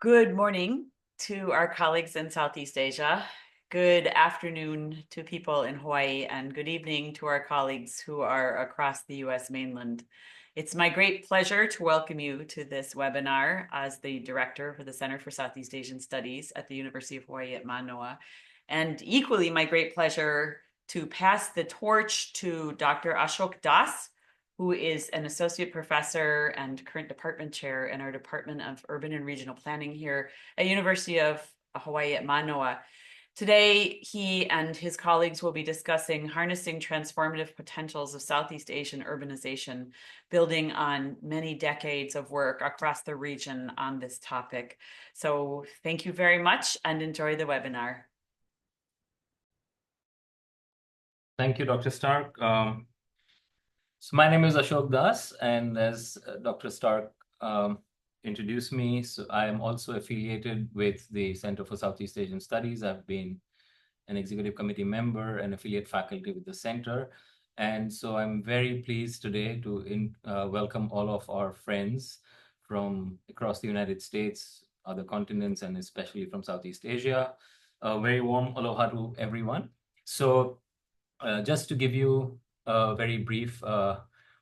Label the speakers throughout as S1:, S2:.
S1: Good morning to our colleagues in Southeast Asia. Good afternoon to people in Hawaii, and good evening to our colleagues who are across the US mainland. It's my great pleasure to welcome you to this webinar as the director for the Center for Southeast Asian Studies at the University of Hawaii at Manoa. And equally my great pleasure to pass the torch to Dr. Ashok Das, who is an associate professor and current department chair in our Department of Urban and Regional Planning here at University of Hawaii at Manoa. Today, he and his colleagues will be discussing harnessing transformative potentials of Southeast Asian urbanization, building on many decades of work across the region on this topic. So thank you very much and enjoy the webinar.
S2: Thank you, Dr. Stark. So my name is Ashok Das, and as Dr. Stark introduced me, so I am also affiliated with the Center for Southeast Asian Studies. I've been an executive committee member and affiliate faculty with the center. And so I'm very pleased today to welcome all of our friends from across the United States, other continents, and especially from Southeast Asia. A very warm aloha to everyone. So just to give you a very brief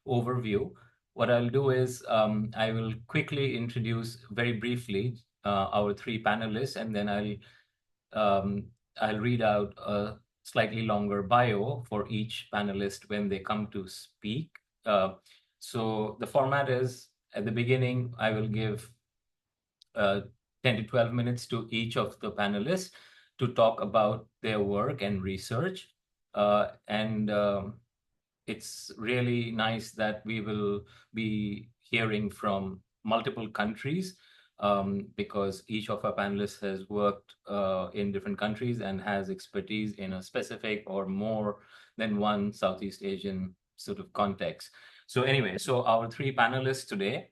S2: overview, what I'll do is I will quickly introduce very briefly our three panelists, and then I'll read out a slightly longer bio for each panelist when they come to speak. So the format is, at the beginning, I will give 10 to 12 minutes to each of the panelists to talk about their work and research. It's really nice that we will be hearing from multiple countries because each of our panelists has worked in different countries and has expertise in a specific or more than one Southeast Asian sort of context. So anyway, so our three panelists today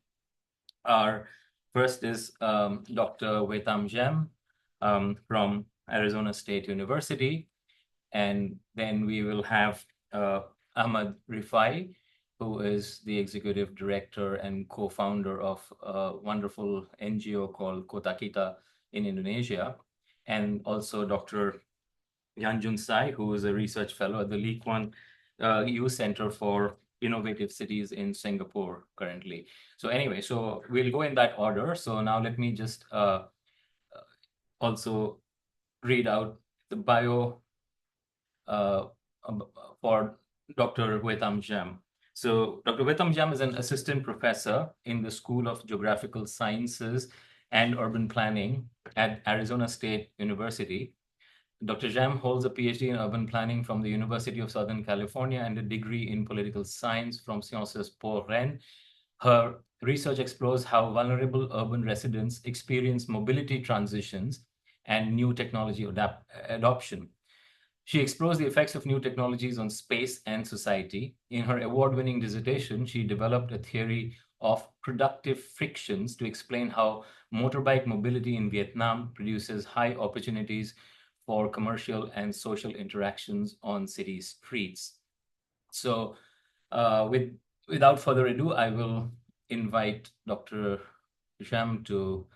S2: are, first is Dr. Wetam Jem from Arizona State University. And then we will have Ahmad Rifai, who is the executive director and co-founder of a wonderful NGO called Kota in Indonesia. And also Dr. Yanjun Sai, who is a research fellow at the Lee Kuan Yew Center for Innovative Cities in Singapore currently. So anyway, so we'll go in that order. So now let me just also read out the bio for Dr. Wetam Jem. So Dr. Wetam Jem is an assistant professor in the School of Geographical Sciences and Urban Planning at Arizona State University. Dr. Jem holds a PhD in urban planning from the University of Southern California and a degree in political science from Sciences Po Rennes. Her research explores how vulnerable urban residents experience mobility transitions and new technology adoption. She explores the effects of new technologies on space and society. In her award-winning dissertation, she developed a theory of productive frictions to explain how motorbike mobility in Vietnam produces high opportunities for commercial and social interactions on city streets. So without further ado, I will invite Dr. Jem to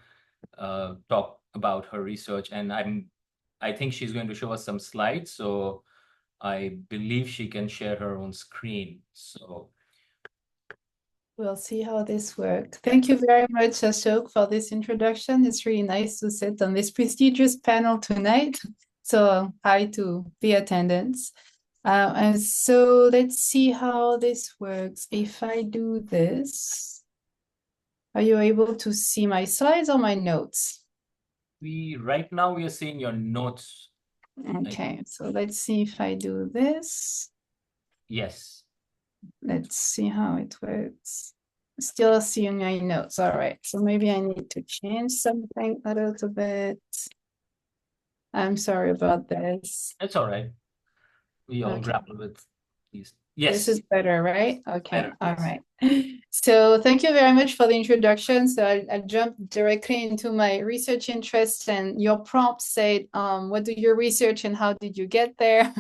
S2: talk about her research, and I think she's going to show us some slides, so I believe she can share her own screen. So
S3: we'll see how this works. Thank you very much, Ashok, for this introduction. It's really nice to sit on this prestigious panel tonight. So hi to the attendants. And so let's see how this works. If I do this, are you able to see my slides or my notes?
S2: right now we are seeing your notes.
S3: Okay, so let's see if I do this.
S2: Yes.
S3: Let's see how it works. Still seeing my notes. All right, so maybe I need to change something a little bit. I'm sorry about this.
S2: That's all right. We all grapple with these. Yes.
S3: This is better, right? Okay,
S2: better,
S3: all
S2: yes.
S3: right. So thank you very much for the introduction. So I'll jump directly into my research interests, and your prompt said, what do you research and how did you get there?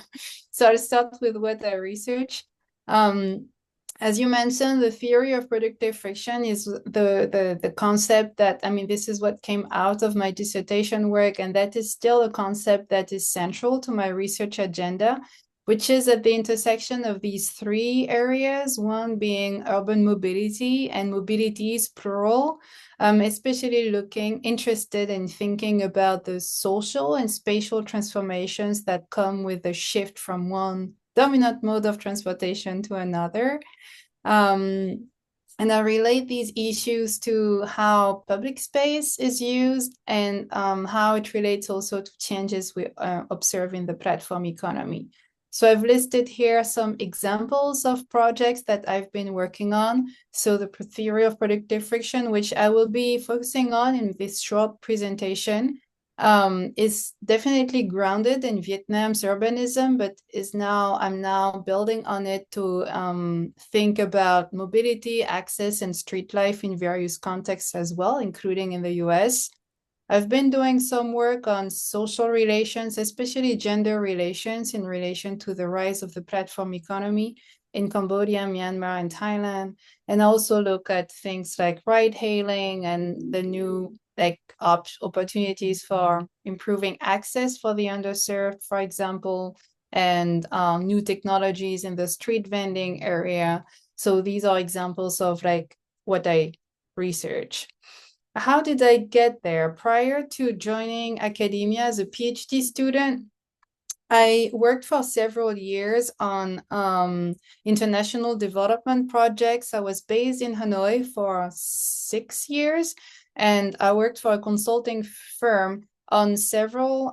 S3: So I'll start with what I research. as you mentioned, the theory of productive friction is the concept that, I mean, this is what came out of my dissertation work, and that is still a concept that is central to my research agenda, which is at the intersection of these three areas, one being urban mobility, and mobility is plural, especially interested in thinking about the social and spatial transformations that come with the shift from one dominant mode of transportation to another. And I relate these issues to how public space is used and how it relates also to changes we observe in the platform economy. So I've listed here some examples of projects that I've been working on. So the theory of productive friction, which I will be focusing on in this short presentation, is definitely grounded in Vietnam's urbanism, but I'm now building on it to think about mobility, access, and street life in various contexts as well, including in the US. I've been doing some work on social relations, especially gender relations in relation to the rise of the platform economy in Cambodia, Myanmar, and Thailand, and also look at things like ride-hailing and the new opportunities for improving access for the underserved, for example, and new technologies in the street vending area. So these are examples of what I research. How did I get there? Prior to joining academia as a PhD student, I worked for several years on international development projects. I was based in Hanoi for 6 years, and I worked for a consulting firm on several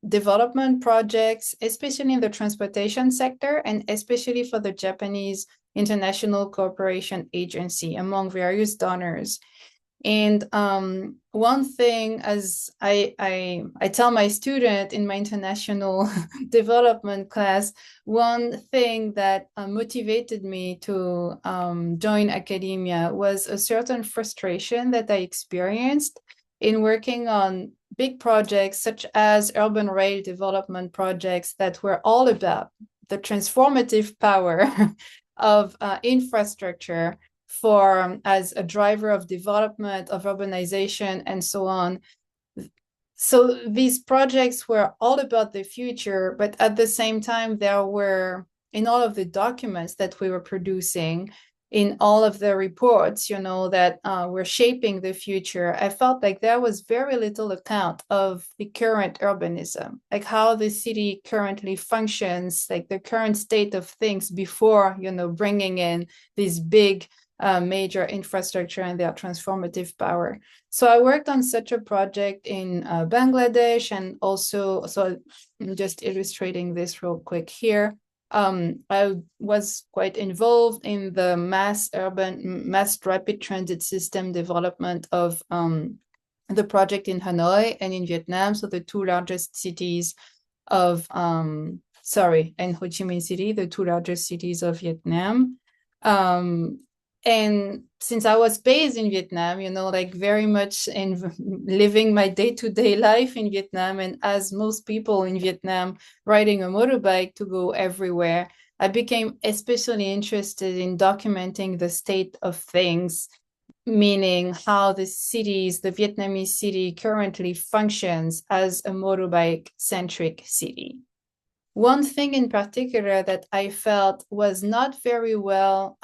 S3: development projects, especially in the transportation sector, and especially for the Japanese International Cooperation Agency, among various donors. And one thing, as I tell my student in my international development class, one thing that motivated me to join academia was a certain frustration that I experienced in working on big projects such as urban rail development projects that were all about the transformative power of infrastructure as a driver of development, of urbanization, and so on. So these projects were all about the future, but at the same time, there were, in all of the documents that we were producing, in all of the reports, that were shaping the future, I felt like there was very little account of the current urbanism, like how the city currently functions, like the current state of things before, bringing in these big major infrastructure and their transformative power. So I worked on such a project in Bangladesh, and also, so I'm just illustrating this real quick here. I was quite involved in the mass rapid transit system development of the project in Hanoi and in Vietnam, so the two largest cities of, and Ho Chi Minh City, the two largest cities of Vietnam. And since I was based in Vietnam, very much in living my day-to-day life in Vietnam, and as most people in Vietnam, riding a motorbike to go everywhere, I became especially interested in documenting the state of things, meaning how the Vietnamese city currently functions as a motorbike-centric city. One thing in particular that I felt was not very well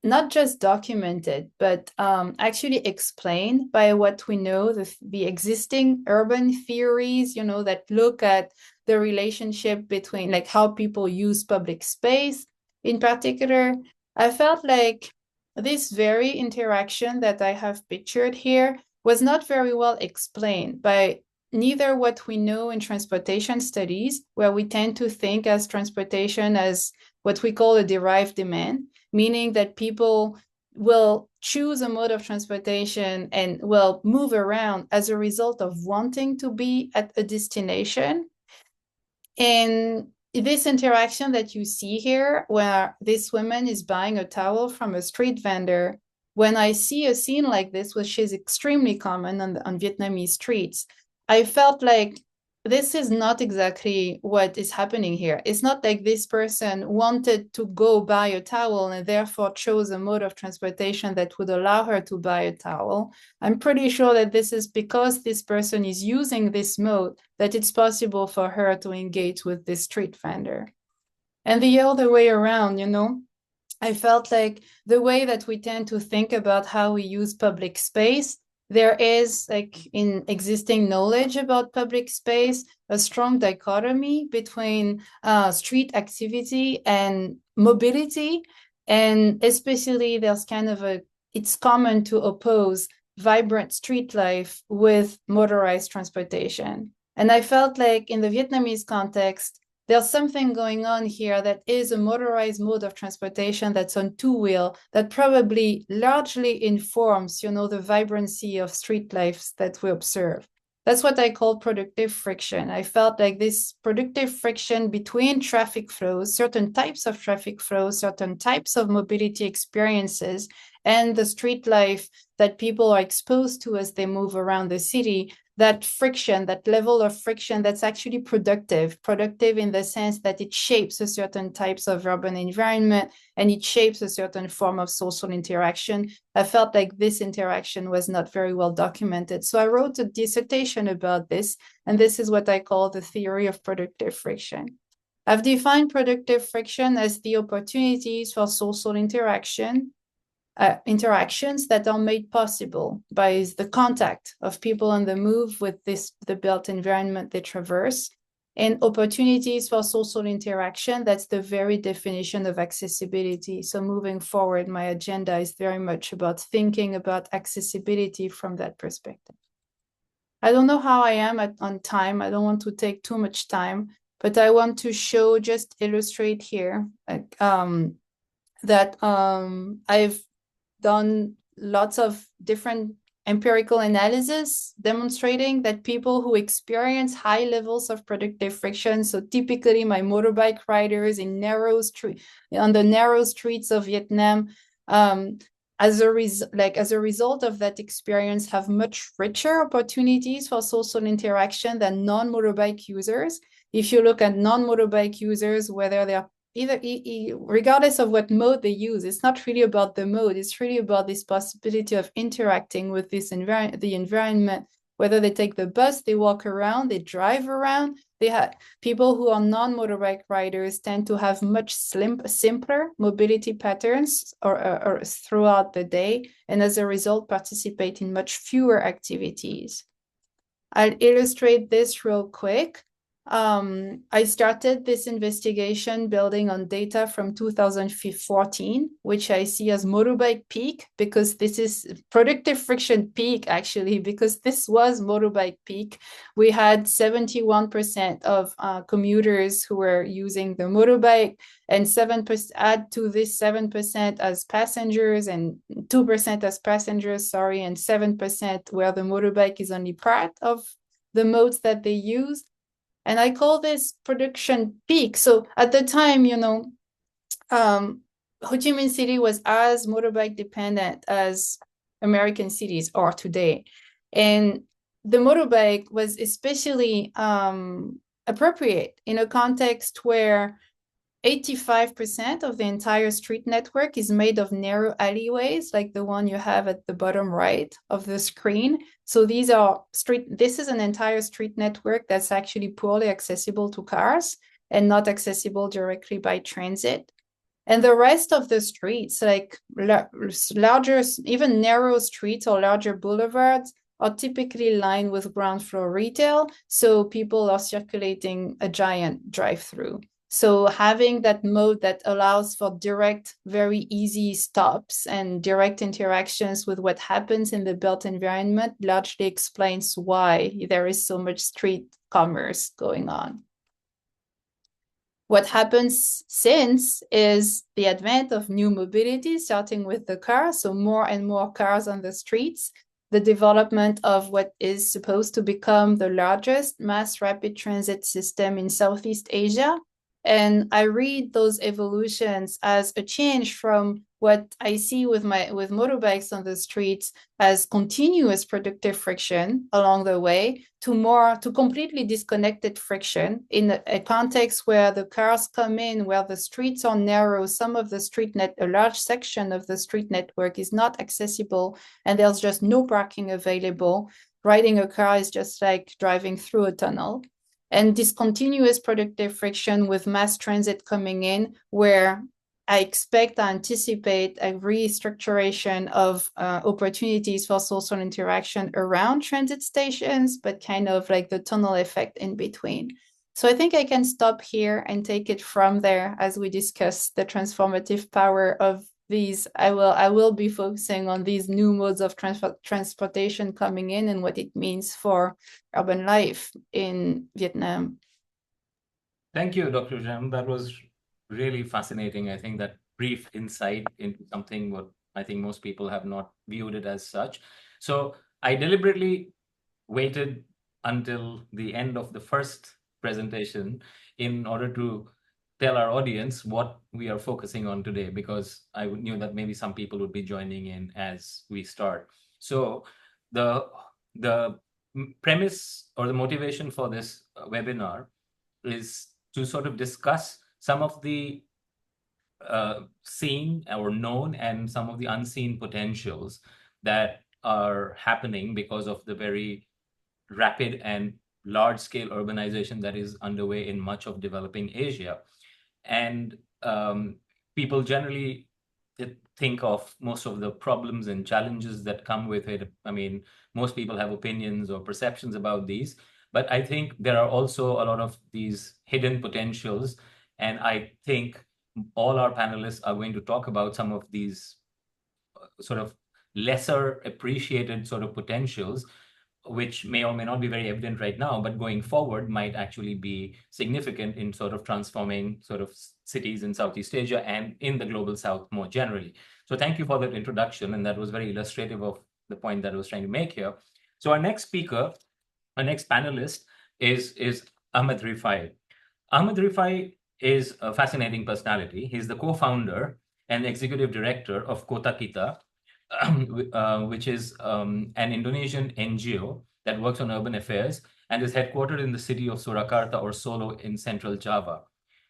S3: not just documented, but actually explained by what we know, the existing urban theories, that look at the relationship between how people use public space. In particular, I felt like this very interaction that I have pictured here was not very well explained by neither what we know in transportation studies, where we tend to think as transportation as what we call a derived demand, meaning that people will choose a mode of transportation and will move around as a result of wanting to be at a destination. And this interaction that you see here, where this woman is buying a towel from a street vendor, when I see a scene like this, which is extremely common on Vietnamese streets, I felt like this is not exactly what is happening here. It's not like this person wanted to go buy a towel and therefore chose a mode of transportation that would allow her to buy a towel. I'm pretty sure that this is because this person is using this mode that it's possible for her to engage with this street vendor. And the other way around, I felt like the way that we tend to think about how we use public space, there is, like, in existing knowledge about public space, a strong dichotomy between street activity and mobility. And especially there's kind of it's common to oppose vibrant street life with motorized transportation. And I felt like in the Vietnamese context, there's something going on here that is a motorized mode of transportation that's on two-wheel that probably largely informs, the vibrancy of street lives that we observe. That's what I call productive friction. I felt like this productive friction between traffic flows, certain types of traffic flows, certain types of mobility experiences, and the street life that people are exposed to as they move around the city, that friction, that level of friction that's actually productive in the sense that it shapes a certain types of urban environment and it shapes a certain form of social interaction. I felt like this interaction was not very well documented. So I wrote a dissertation about this, and this is what I call the theory of productive friction. I've defined productive friction as the opportunities for social interactions that are made possible by the contact of people on the move with the built environment they traverse, and opportunities for social interaction. That's the very definition of accessibility. So moving forward, my agenda is very much about thinking about accessibility from that perspective. I don't know how I am on time. I don't want to take too much time, but I want to just illustrate here that I've done lots of different empirical analysis demonstrating that people who experience high levels of productive friction, so typically my motorbike riders on the narrow streets of Vietnam, as a result of that experience, have much richer opportunities for social interaction than non-motorbike users. If you look at non-motorbike users, whether they're regardless of what mode they use, it's not really about the mode. It's really about this possibility of interacting with the environment. Whether they take the bus, they walk around, they drive around. People who are non-motorbike riders tend to have much simpler mobility patterns or throughout the day, and as a result, participate in much fewer activities. I'll illustrate this real quick. I started this investigation building on data from 2014, which I see as motorbike peak, because this is productive friction peak, actually, because this was motorbike peak. We had 71% of commuters who were using the motorbike, and 7% add to this 7% as passengers and 2% as passengers, and 7% where the motorbike is only part of the modes that they use. And I call this production peak. So at the time, Ho Chi Minh City was as motorbike dependent as American cities are today. And the motorbike was especially appropriate in a context where 85% of the entire street network is made of narrow alleyways, like the one you have at the bottom right of the screen. So this is an entire street network that's actually poorly accessible to cars and not accessible directly by transit. And the rest of the streets, like larger, even narrow streets or larger boulevards, are typically lined with ground floor retail. So people are circulating a giant drive-through. So having that mode that allows for direct, very easy stops and direct interactions with what happens in the built environment largely explains why there is so much street commerce going on. What happens since is the advent of new mobility, starting with the car, so more and more cars on the streets, the development of what is supposed to become the largest mass rapid transit system in Southeast Asia. And I read those evolutions as a change from what I see with motorbikes on the streets as continuous productive friction along the way to completely disconnected friction in a context where the cars come in, where the streets are narrow, a large section of the street network is not accessible, and there's just no parking available. Riding a car is just like driving through a tunnel. And this continuous productive friction with mass transit coming in, where I anticipate a restructuration of opportunities for social interaction around transit stations, but kind of like the tunnel effect in between. So I think I can stop here and take it from there as we discuss the transformative power of these. I will be focusing on these new modes of transportation coming in and what it means for urban life in Vietnam.
S2: Thank you, Dr. Jam. That was really fascinating. I think that brief insight into something what I think most people have not viewed it as such. So I deliberately waited until the end of the first presentation in order to tell our audience what we are focusing on today, because I knew that maybe some people would be joining in as we start. So the premise or the motivation for this webinar is to sort of discuss some of the seen or known and some of the unseen potentials that are happening because of the very rapid and large-scale urbanization that is underway in much of developing Asia. And people generally think of most of the problems and challenges that come with it. I mean, most people have opinions or perceptions about these, but I think there are also a lot of these hidden potentials. And I think all our panelists are going to talk about some of these sort of lesser appreciated sort of potentials, which may or may not be very evident right now, but going forward might actually be significant in sort of transforming sort of cities in Southeast Asia and in the global South more generally. So thank you for that introduction, and that was very illustrative of the point that I was trying to make here. So our next speaker, our next panelist is Ahmad Rifai. Ahmad Rifai is a fascinating personality. He's the co-founder and executive director of Kota, which is an Indonesian NGO that works on urban affairs and is headquartered in the city of Surakarta or Solo in central Java.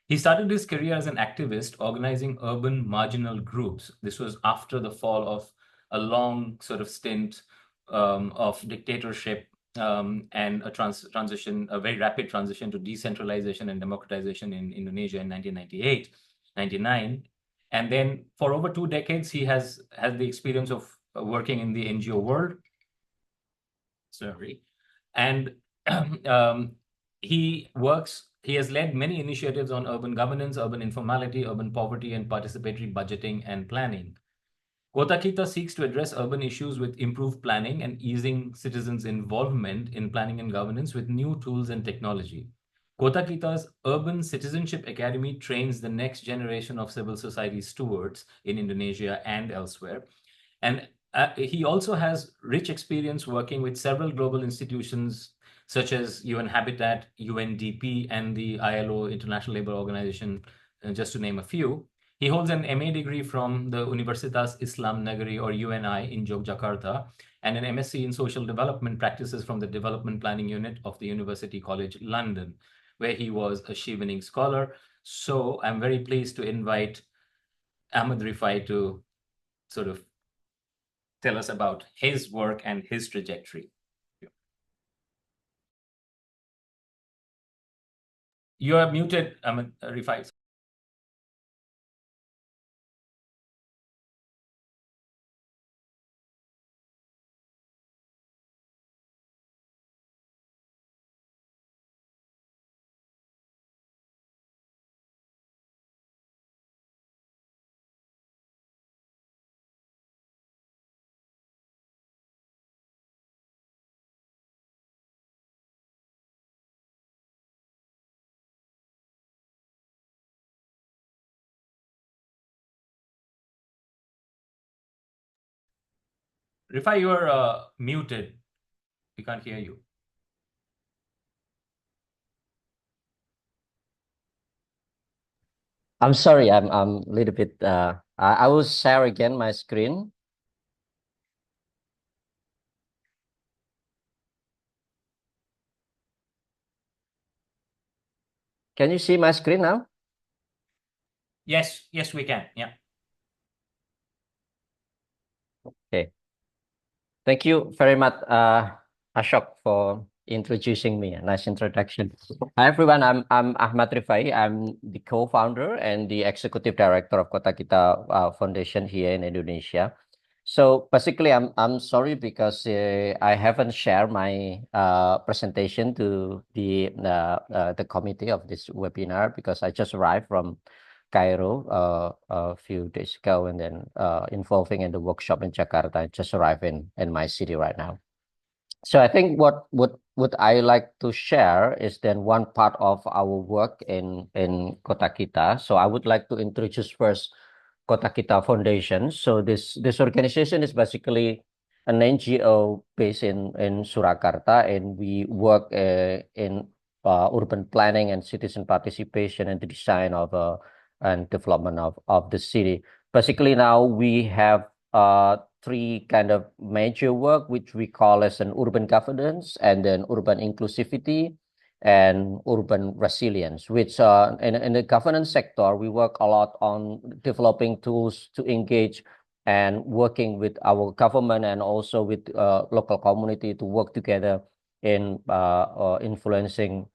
S2: He started his career as an activist organizing urban marginal groups. This was after the fall of a long sort of stint of dictatorship and a very rapid transition to decentralization and democratization in Indonesia in 1998, 99. And then for over 2 decades, he has had the experience of working in the NGO world. Sorry. And he has led many initiatives on urban governance, urban informality, urban poverty, and participatory budgeting and planning. Kota seeks to address urban issues with improved planning and easing citizens' involvement in planning and governance with new tools and technology. Kita's Urban Citizenship Academy trains the next generation of civil society stewards in Indonesia and elsewhere. And he also has rich experience working with several global institutions such as UN Habitat, UNDP, and the ILO, International Labour Organization, just to name a few. He holds an MA degree from the Universitas Islam Negeri or UNI in Yogyakarta and an MSc in Social Development Practices from the Development Planning Unit of the University College London, where he was a Chevening Scholar. So I'm very pleased to invite Ahmad Rifai to sort of tell us about his work and his trajectory. You are muted, Ahmad Rifai. Rifai, you are muted. We can't hear you.
S4: I'm sorry, I'm a little bit I will share again my screen. Can you see my screen now?
S2: Yes, we can. Yeah.
S4: Okay. Thank you very much, Ashok, for introducing me. A nice introduction. Hi, everyone. I'm Ahmad Rifai. I'm the co-founder and the executive director of Kota Kita Foundation here in Indonesia. So basically, I'm sorry because I haven't shared my presentation to the committee of this webinar because I just arrived from Cairo a few days ago, and then involving in the workshop in Jakarta. I just arrived in my city right now. So I think what I like to share is then one part of our work in Kota Kita. So I would like to introduce first Kota Kita Foundation. So this organization is basically an NGO based in Surakarta, and we work in urban planning and citizen participation and the design of and development of the city. Basically, now we have three kind of major work, which we call as an urban governance, and then urban inclusivity, and urban resilience. Which in the governance sector, we work a lot on developing tools to engage and working with our government and also with local community to work together in influencing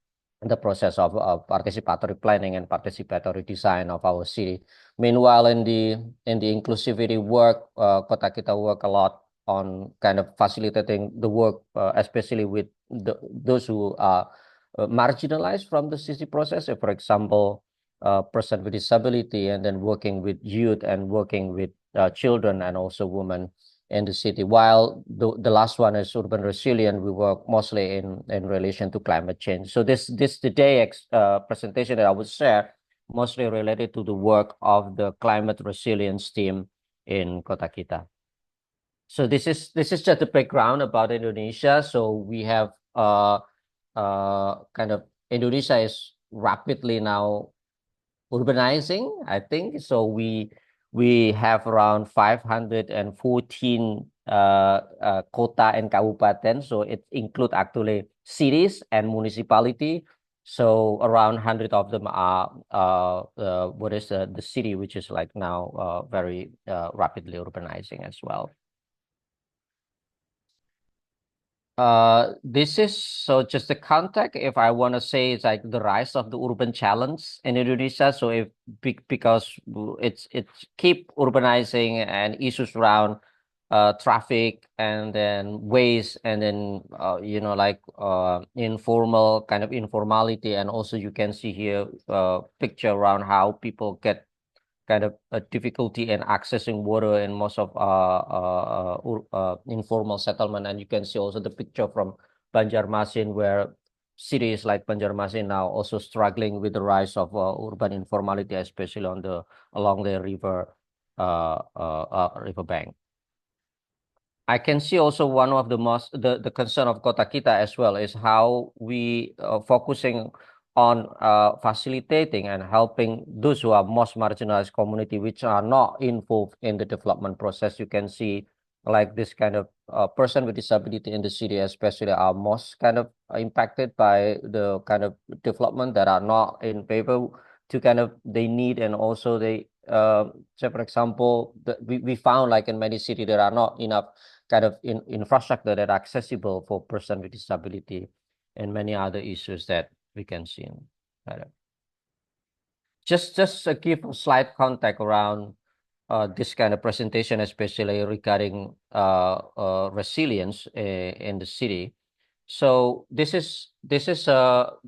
S4: the process of participatory planning and participatory design of our city. Meanwhile, in the inclusivity work, Kota Kita work a lot on kind of facilitating the work, especially with those who are marginalized from the city process. For example, person with disability, and then working with youth and working with children and also women in the city. While the last one is urban resilient, we work mostly in relation to climate change. So this today presentation that I would share mostly related to the work of the climate resilience team in Kota Kita. So this is just the background about Indonesia. So we have kind of Indonesia is rapidly now urbanizing, I think. So we have around 514 kota and kabupaten. So it include actually cities and municipality. So around 100 of them are what is the city, which is like now very rapidly urbanizing as well. This is so just the context. If I want to say it's like the rise of the urban challenge in Indonesia. So if because it's keep urbanizing and issues around traffic and then waste and then like informal kind of informality, and also you can see here picture around how people get kind of a difficulty in accessing water in most of informal settlement. And you can see also the picture from Banjarmasin, where cities like Banjarmasin now also struggling with the rise of urban informality, especially along the river bank. I can see also one of the concern of Kota Kita as well is how we focusing on facilitating and helping those who are most marginalized community, which are not involved in the development process. You can see like this kind of person with disability in the city, especially, are most kind of impacted by the kind of development that are not in favor to kind of they need. And also they say, for example, we found like in many cities there are not enough kind of infrastructure that are accessible for person with disability, and many other issues that we can see. Just give a slight context around this kind of presentation, especially regarding resilience in the city. So this is just a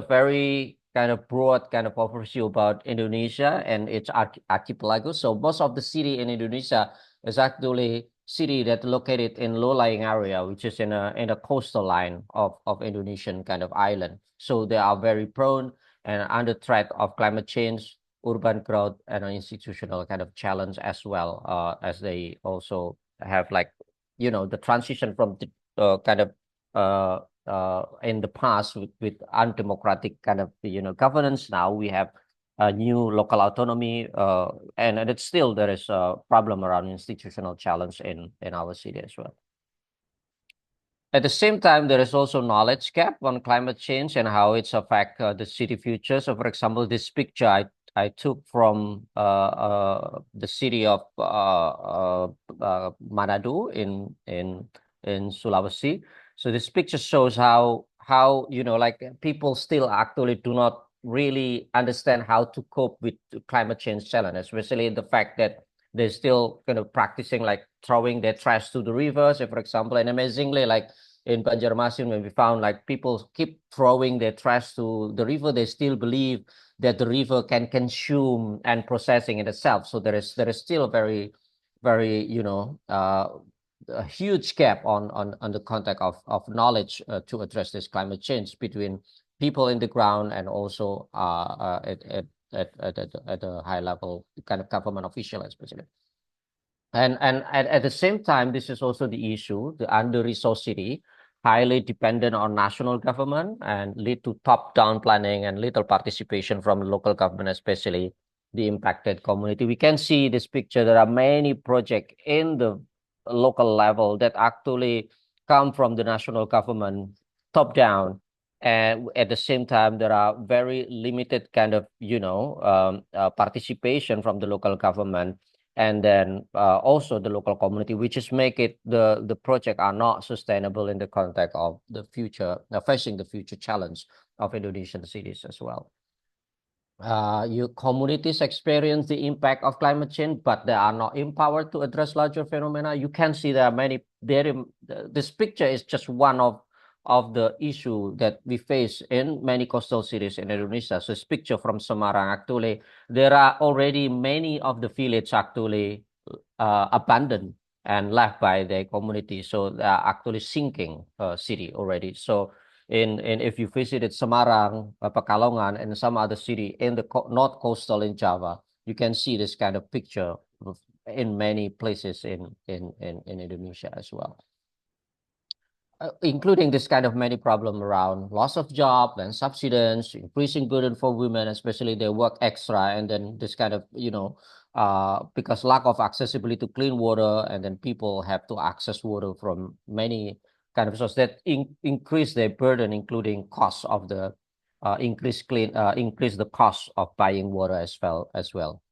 S4: very kind of broad kind of overview about Indonesia and its archipelago. So most of the city in Indonesia is actually city that located in low-lying area, which is in a coastal line of Indonesian kind of island. So they are very prone and under threat of climate change, urban growth, and an institutional kind of challenge as well, as they also have like the transition from the kind of in the past with undemocratic kind of governance. Now we have new local autonomy, and it's still there is a problem around institutional challenge in our city as well. At the same time, there is also knowledge gap on climate change and how it's affect the city future. So, for example, this picture I took from the city of Manado in Sulawesi. So this picture shows how like people still actually do not really understand how to cope with climate change challenge, especially the fact that they're still kind of practicing like throwing their trash to the rivers, for example. And amazingly, like in Banjarmasin, when we found like people keep throwing their trash to the river, they still believe that the river can consume and processing it itself. So there is still a very a huge gap on the context of knowledge to address this climate change between people in the ground and also at a high level kind of government official especially. And at the same time, this is also the issue, the under-resourced city, highly dependent on national government and lead to top-down planning and little participation from local government, especially the impacted community. We can see this picture. There are many projects in the local level that actually come from the national government top-down. And at the same time, there are very limited kind of, participation from the local government and then also the local community, which is make it the project are not sustainable in the context of the future, facing the future challenge of Indonesian cities as well. Your communities experience the impact of climate change, but they are not empowered to address larger phenomena. You can see there are many. This picture is just one of the issue that we face in many coastal cities in Indonesia. So this picture from Semarang, actually, there are already many of the villages actually abandoned and left by their community. So they are actually sinking city already. So in if you visited Semarang, Pekalongan, and some other city in the north coastal in Java, you can see this kind of picture in many places in Indonesia as well. Including this kind of many problem around loss of job and subsidence, increasing burden for women, especially they work extra, and then this kind of, because lack of accessibility to clean water, and then people have to access water from many kind of sources that increase their burden, including cost of the increase the cost of buying water as well.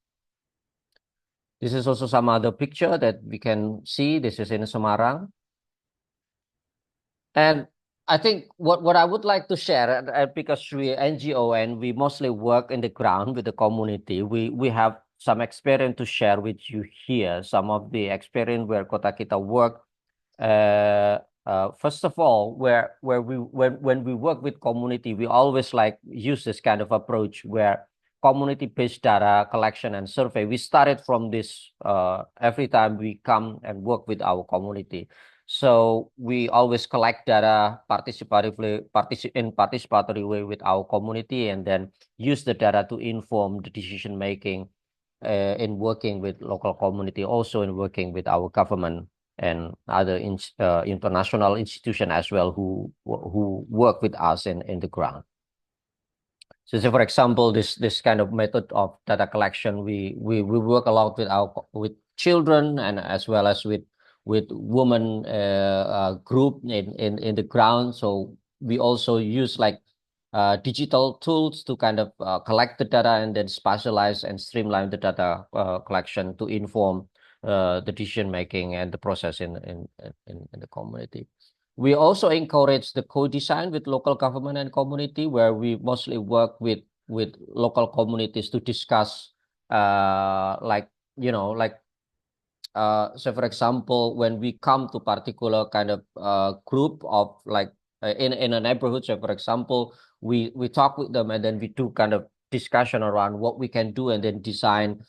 S4: This is also some other picture that we can see. This is in Semarang. And I think what I would like to share, because we're NGO and we mostly work in the ground with the community, we have some experience to share with you here. Some of the experience where Kota Kita work. First of all, when we work with community, we always like use this kind of approach where community-based data collection and survey. We started from this every time we come and work with our community. So we always collect data in participatory way with our community, and then use the data to inform the decision making in working with local community, also in working with our government and other international institutions as well who work with us in the ground. So, for example, this kind of method of data collection, we work a lot with children and as well as with women group in the ground. So we also use like digital tools to kind of collect the data and then specialize and streamline the data collection to inform the decision making and the process in the community. We also encourage the co-design with local government and community, where we mostly work with local communities to discuss so for example, when we come to particular kind of group of like in a neighborhood, so for example, we talk with them and then we do kind of discussion around what we can do and then design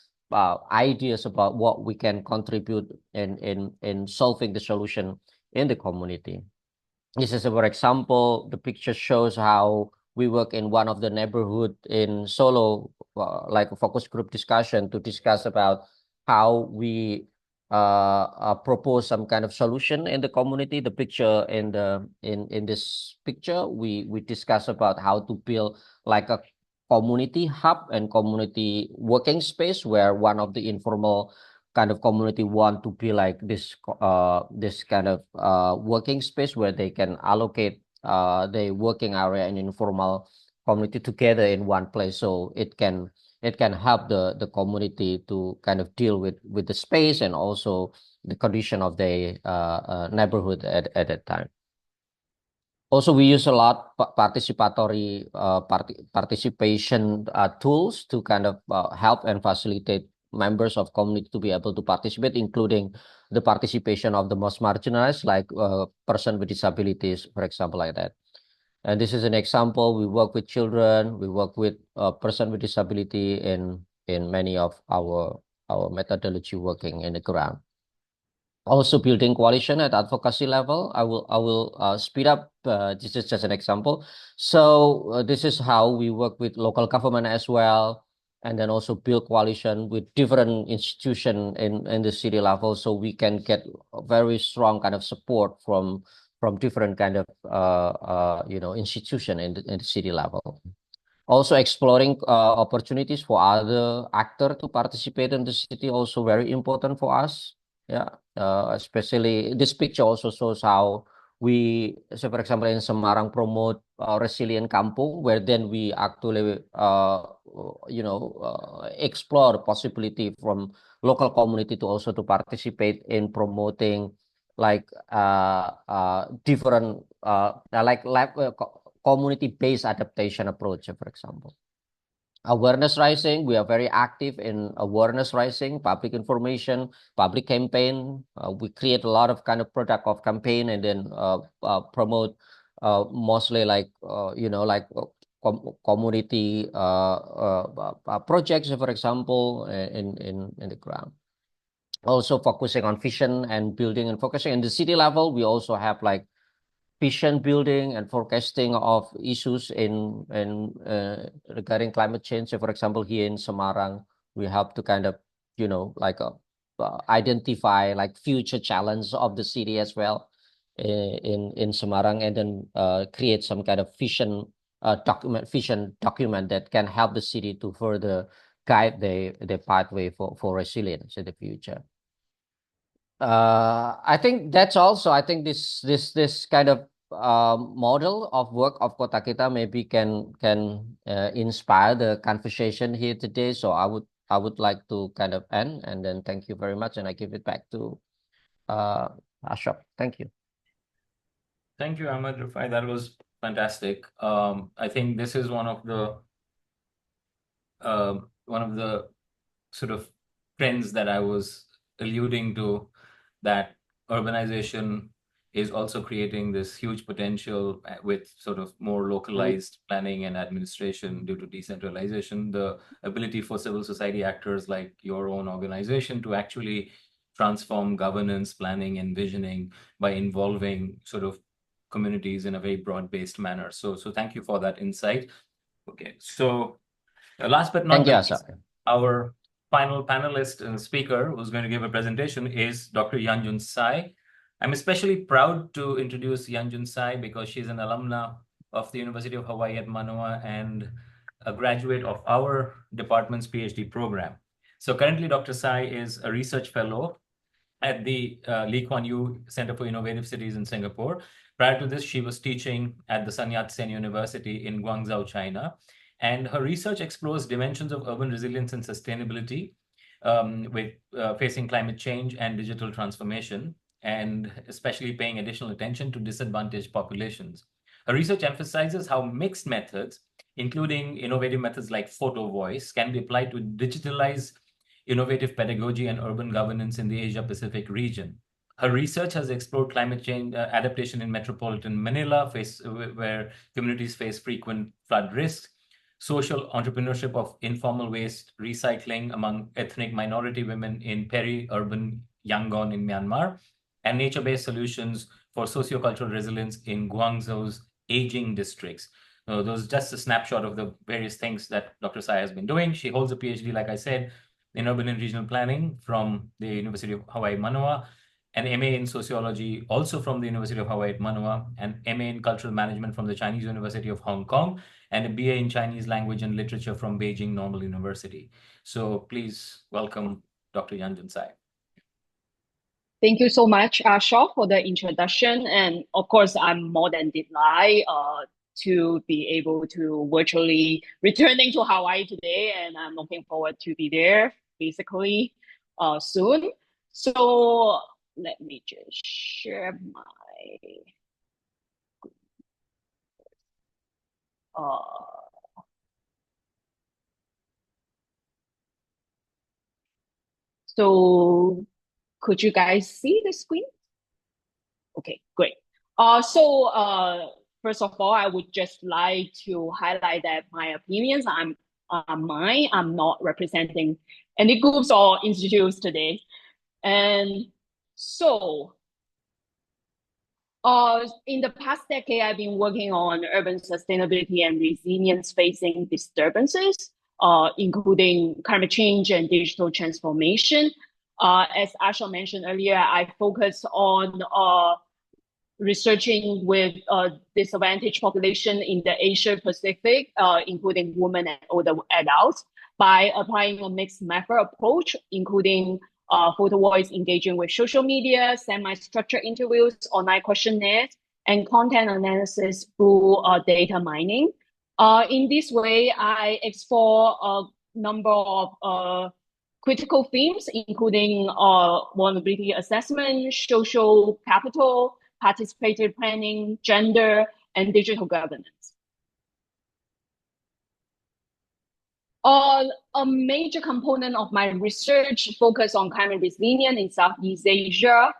S4: ideas about what we can contribute in solving the solution in the community. This is, for example, the picture shows how we work in one of the neighborhood in Solo, like a focus group discussion to discuss about how we propose some kind of solution in the community. The picture in this picture, we discuss about how to build like a community hub and community working space where one of the informal kind of community want to be like this kind of working space where they can allocate the working area and informal community together in one place, so it can help the community to kind of deal with the space and also the condition of the neighborhood at that time. Also, we use a lot participatory participation tools to kind of help and facilitate members of community to be able to participate, including the participation of the most marginalized, like person with disabilities, for example, like that. And this is an example. We work with children. We work with person with disability in many of our methodology working in the ground. Also building coalition at advocacy level. I will speed up. This is just an example. So this is how we work with local government as well, and then also build coalition with different institution in the city level, so we can get a very strong kind of support from different kind of institution in the city level. Also exploring opportunities for other actor to participate in the city, also very important for us. Yeah, especially this picture also shows how we, so for example, in Semarang promote resilient kampung, where then we actually explore possibility from local community to also to participate in promoting like different community-based adaptation approach, for example. Awareness raising, we are very active in awareness raising, public information, public campaign. We create a lot of kind of product of campaign and then promote mostly like, community projects, for example, in the ground. Also focusing on vision and building and focusing in the city level. We also have like vision building and forecasting of issues in regarding climate change. So for example, here in Semarang, we have to kind of, identify like future challenges of the city as well in Semarang, and then create some kind of vision document that can help the city to further guide the pathway for resilience in the future. I think that's also, I think this kind of model of work of Kota Kita maybe can inspire the conversation here today. So I would like to kind of end, and then thank you very much, and I give it back to Ashok. Thank you.
S2: Thank you, Ahmad, Rifai. That was fantastic. I think this is one of the sort of trends that I was alluding to, that urbanization is also creating this huge potential with sort of more localized planning and administration due to decentralization, the ability for civil society actors like your own organization to actually transform governance, planning, and visioning by involving sort of communities in a very broad-based manner. So thank you for that insight. Okay, so last but not least, our final panelist and speaker who's going to give a presentation is Dr. Yanjun Tsai. I'm especially proud to introduce Yanjun Tsai because she's an alumna of the University of Hawaii at Manoa and a graduate of our department's PhD program. So currently, Dr. Tsai is a research fellow at the Lee Kuan Yew Center for Innovative Cities in Singapore. Prior to this, she was teaching at the Sun Yat-sen University in Guangzhou, China. And her research explores dimensions of urban resilience and sustainability with facing climate change and digital transformation, and especially paying additional attention to disadvantaged populations. Her research emphasizes how mixed methods, including innovative methods like photo voice, can be applied to digitalize innovative pedagogy and urban governance in the Asia-Pacific region. Her research has explored climate change adaptation in metropolitan Manila, where communities face frequent flood risks, social entrepreneurship of informal waste recycling among ethnic minority women in peri-urban Yangon in Myanmar, and nature-based solutions for sociocultural resilience in Guangzhou's aging districts. Those are just a snapshot of the various things that Dr. Tsai has been doing. She holds a PhD, like I said, in urban and regional planning from the University of Hawaii Manoa, an MA in sociology also from the University of Hawaii at Manoa, and MA in cultural management from the Chinese University of Hong Kong, and a BA in Chinese Language and Literature from Beijing Normal University. So please welcome Dr. Yanjun Tsai.
S5: Thank you so much, Shaw, for the introduction. And of course, I'm more than delighted to be able to virtually returning to Hawaii today. And I'm looking forward to be there basically soon. So let me just share my so could you guys see the screen? Okay, great. First of all, I would just like to highlight that my opinions are mine. I'm not representing any groups or institutes today. And so, in the past decade, I've been working on urban sustainability and resilience facing disturbances, including climate change and digital transformation. As Asha mentioned earlier, I focus on researching with disadvantaged population in the Asia Pacific, including women and older adults, by applying a mixed method approach, including photo voice engaging with social media, semi-structured interviews, online questionnaires, and content analysis through data mining. In this way, I explore a number of critical themes, including vulnerability assessment, social capital, participatory planning, gender, and digital governance. A major component of my research focus on climate resilience in Southeast Asia.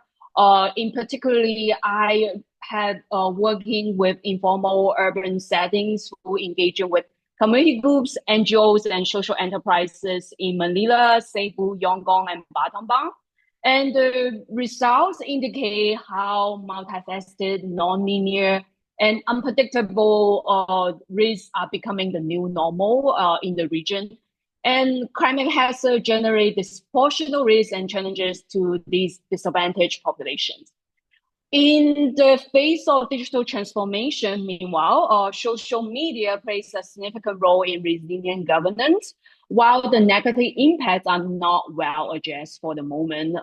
S5: In particularly, I had working with informal urban settings who engaging with community groups, NGOs, and social enterprises in Manila, Cebu, Yangon, and Battambang. And the results indicate how multifaceted, nonlinear, and unpredictable risks are becoming the new normal in the region. And climate hazard generate disproportional risks and challenges to these disadvantaged populations. In the face of digital transformation, meanwhile, social media plays a significant role in resilient governance, while the negative impacts are not well addressed for the moment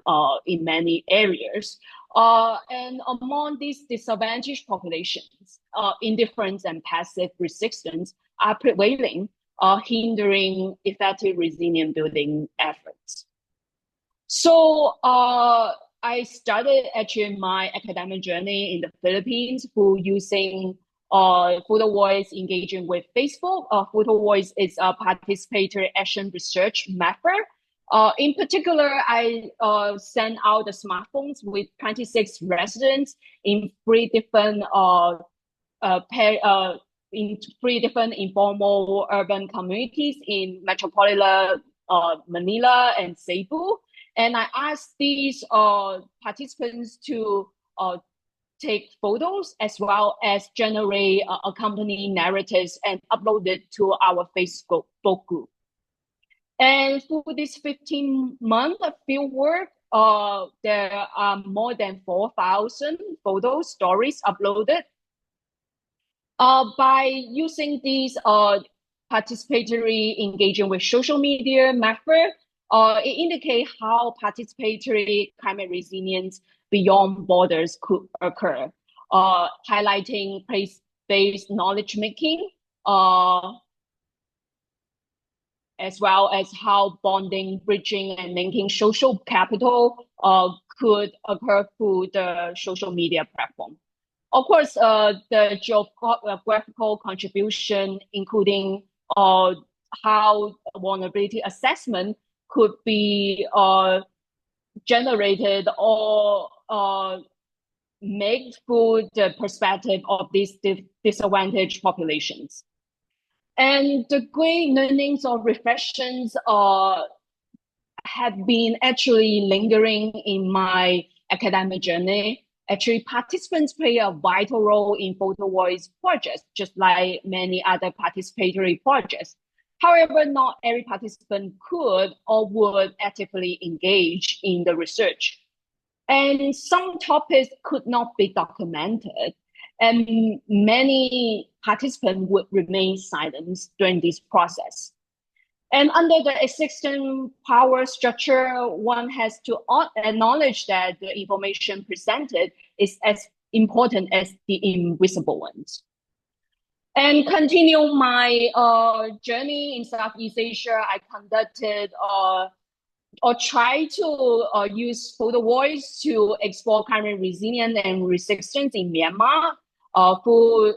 S5: in many areas. And among these disadvantaged populations, indifference and passive resistance are prevailing, hindering effective resilient building efforts. So I started actually my academic journey in the Philippines through using photo voice engaging with Facebook. Photo voice is a participatory action research method. In particular, I sent out the smartphones with 26 residents in three different informal urban communities in metropolitan Manila and Cebu. And I asked these participants to take photos as well as generate accompanying narratives and upload it to our Facebook group. And for this 15-month field work, there are more than 4,000 photo stories uploaded. By using these participatory engaging with social media method, it indicates how participatory climate resilience beyond borders could occur, highlighting place-based knowledge making, as well as how bonding, bridging, and linking social capital could occur through the social media platform. Of course, the geographical contribution, including how vulnerability assessment could be generated or made through the perspective of these disadvantaged populations. And the great learnings or reflections have been actually lingering in my academic journey. Actually, participants play a vital role in photo voice projects, just like many other participatory projects. However, not every participant could or would actively engage in the research. And some topics could not be documented. and many participants would remain silent during this process. And under the existing power structure, one has to acknowledge that the information presented is as important as the invisible ones. And continue my journey in Southeast Asia, I conducted or try to use photo voice to explore climate resilience and resistance in Myanmar through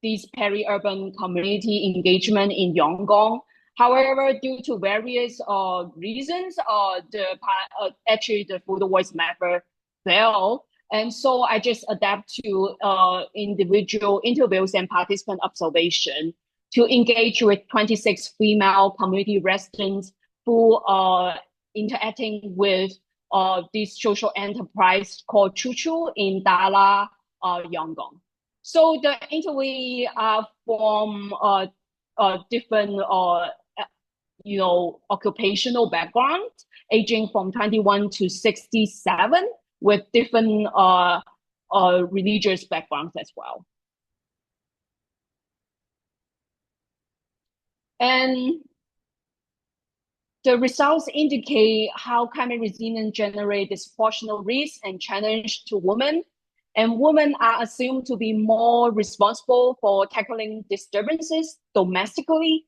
S5: this peri-urban community engagement in Yangon. However, due to various reasons, actually the photo voice method failed. And so I just adapt to individual interviews and participant observation to engage with 26 female community residents who are interacting with this social enterprise called Chuchu in Dala, Yangon. So the interview are from different occupational background, aging from 21 to 67, with different religious backgrounds as well. And the results indicate how climate resilience generates disproportionate risk and challenge to women. And women are assumed to be more responsible for tackling disturbances domestically,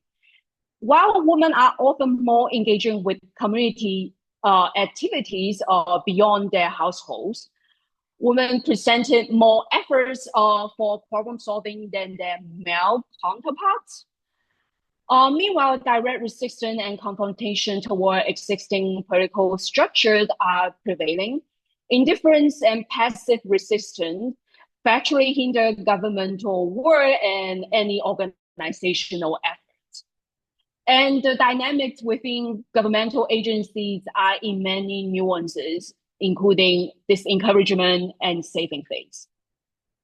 S5: while women are often more engaging with community activities beyond their households. Women presented more efforts for problem solving than their male counterparts. Meanwhile, direct resistance and confrontation toward existing political structures are prevailing. Indifference and passive resistance factually hinder governmental work and any organizational efforts. And the dynamics within governmental agencies are in many nuances, including disencouragement and saving face.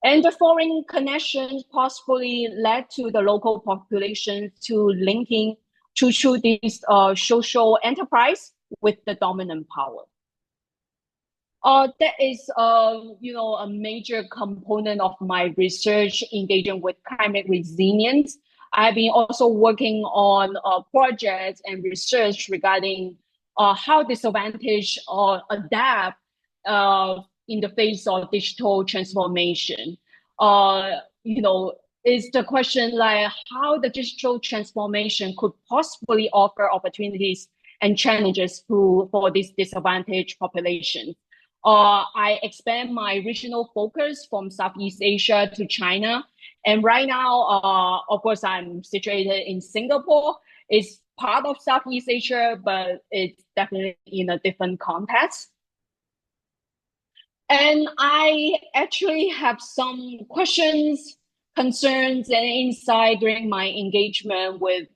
S5: And the foreign connections possibly led to the local population to linking to this social enterprise with the dominant power. That is, a major component of my research engaging with climate resilience. I've been also working on projects and research regarding how disadvantage or adapt in the face of digital transformation. Is the question like how the digital transformation could possibly offer opportunities and challenges for this disadvantaged population. I expand my regional focus from Southeast Asia to China. And right now, of course, I'm situated in Singapore. It's part of Southeast Asia, but it's definitely in a different context. And I actually have some questions, concerns, and insight during my engagement with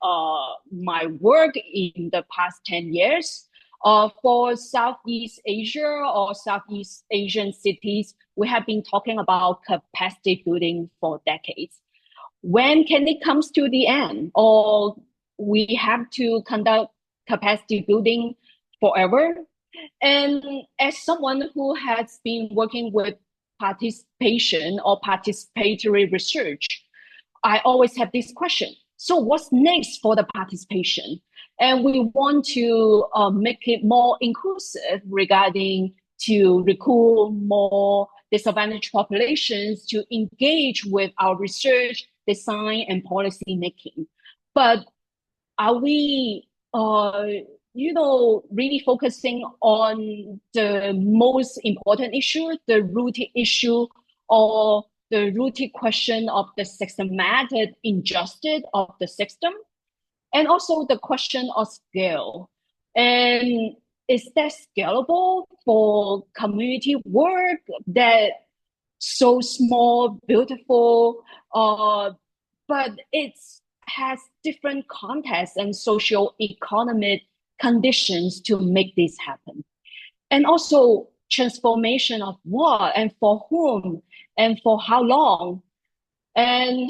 S5: my work in the past 10 years. For Southeast Asia or Southeast Asian cities, we have been talking about capacity building for decades. When can it come to the end? Or we have to conduct capacity building forever? And as someone who has been working with participation or participatory research, I always have this question. So what's next for the participation? And we want to make it more inclusive regarding to recruit more disadvantaged populations to engage with our research, design, and policy making. But are we really focusing on the most important issue, the rooted issue, or the rooted question of the systematic injustice of the system, and also the question of scale. And is that scalable for community work that so small, beautiful, but it has different contexts and socio-economic conditions to make this happen. And also transformation of what and for whom and for how long. And,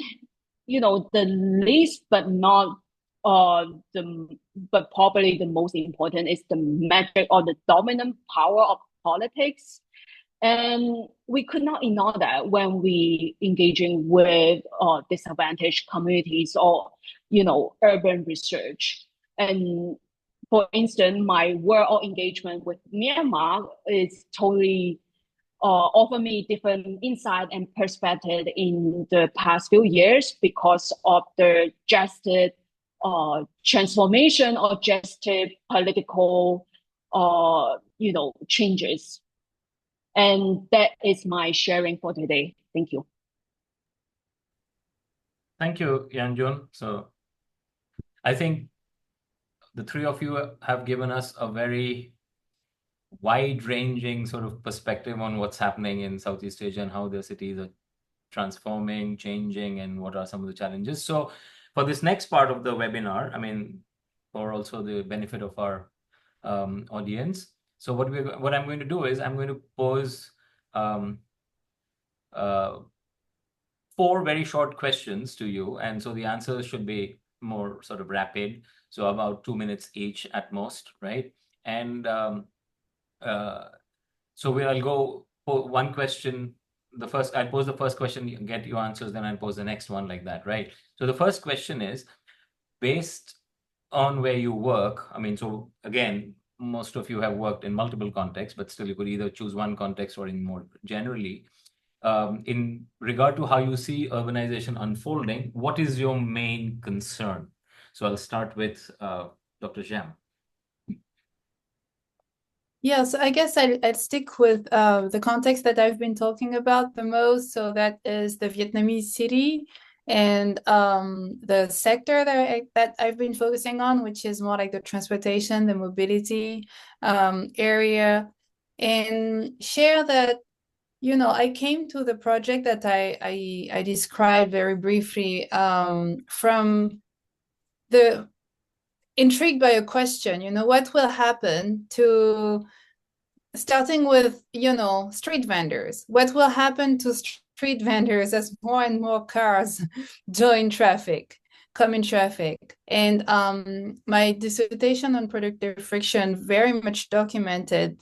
S5: the least but not but probably the most important is the metric or the dominant power of politics. And we could not ignore that when we engaging with disadvantaged communities or, urban research. And for instance, my work or engagement with Myanmar is totally offer me different insight and perspective in the past few years because of the drastic transformation or drastic political, changes. And that is my sharing for today. Thank you.
S2: Thank you, Yanjun. So I think the three of you have given us a very wide-ranging sort of perspective on what's happening in Southeast Asia and how the cities are transforming, changing, and what are some of the challenges. So for this next part of the webinar, I mean, for also the benefit of our audience, so what I'm going to do is I'm going to pose 4 very short questions to you, and so the answers should be more sort of rapid, so about 2 minutes each at most, right? And so I'll go for one question. I'll pose the first question, you get your answers, then I'll pose the next one like that, right? So the first question is, based on where you work, I mean, so again, most of you have worked in multiple contexts, but still you could either choose one context or in more generally. In regard to how you see urbanization unfolding, what is your main concern? So I'll start with Dr. Jam.
S3: Yeah, so I guess I'd stick with the context that I've been talking about the most. So that is the Vietnamese city and the sector that I've been focusing on, which is more like the transportation, the mobility area, and share that, I came to the project that I described very briefly from the intrigued by a question, what will happen to, starting with, street vendors, what will happen to street vendors as more and more cars come in traffic? And my dissertation on productive friction very much documented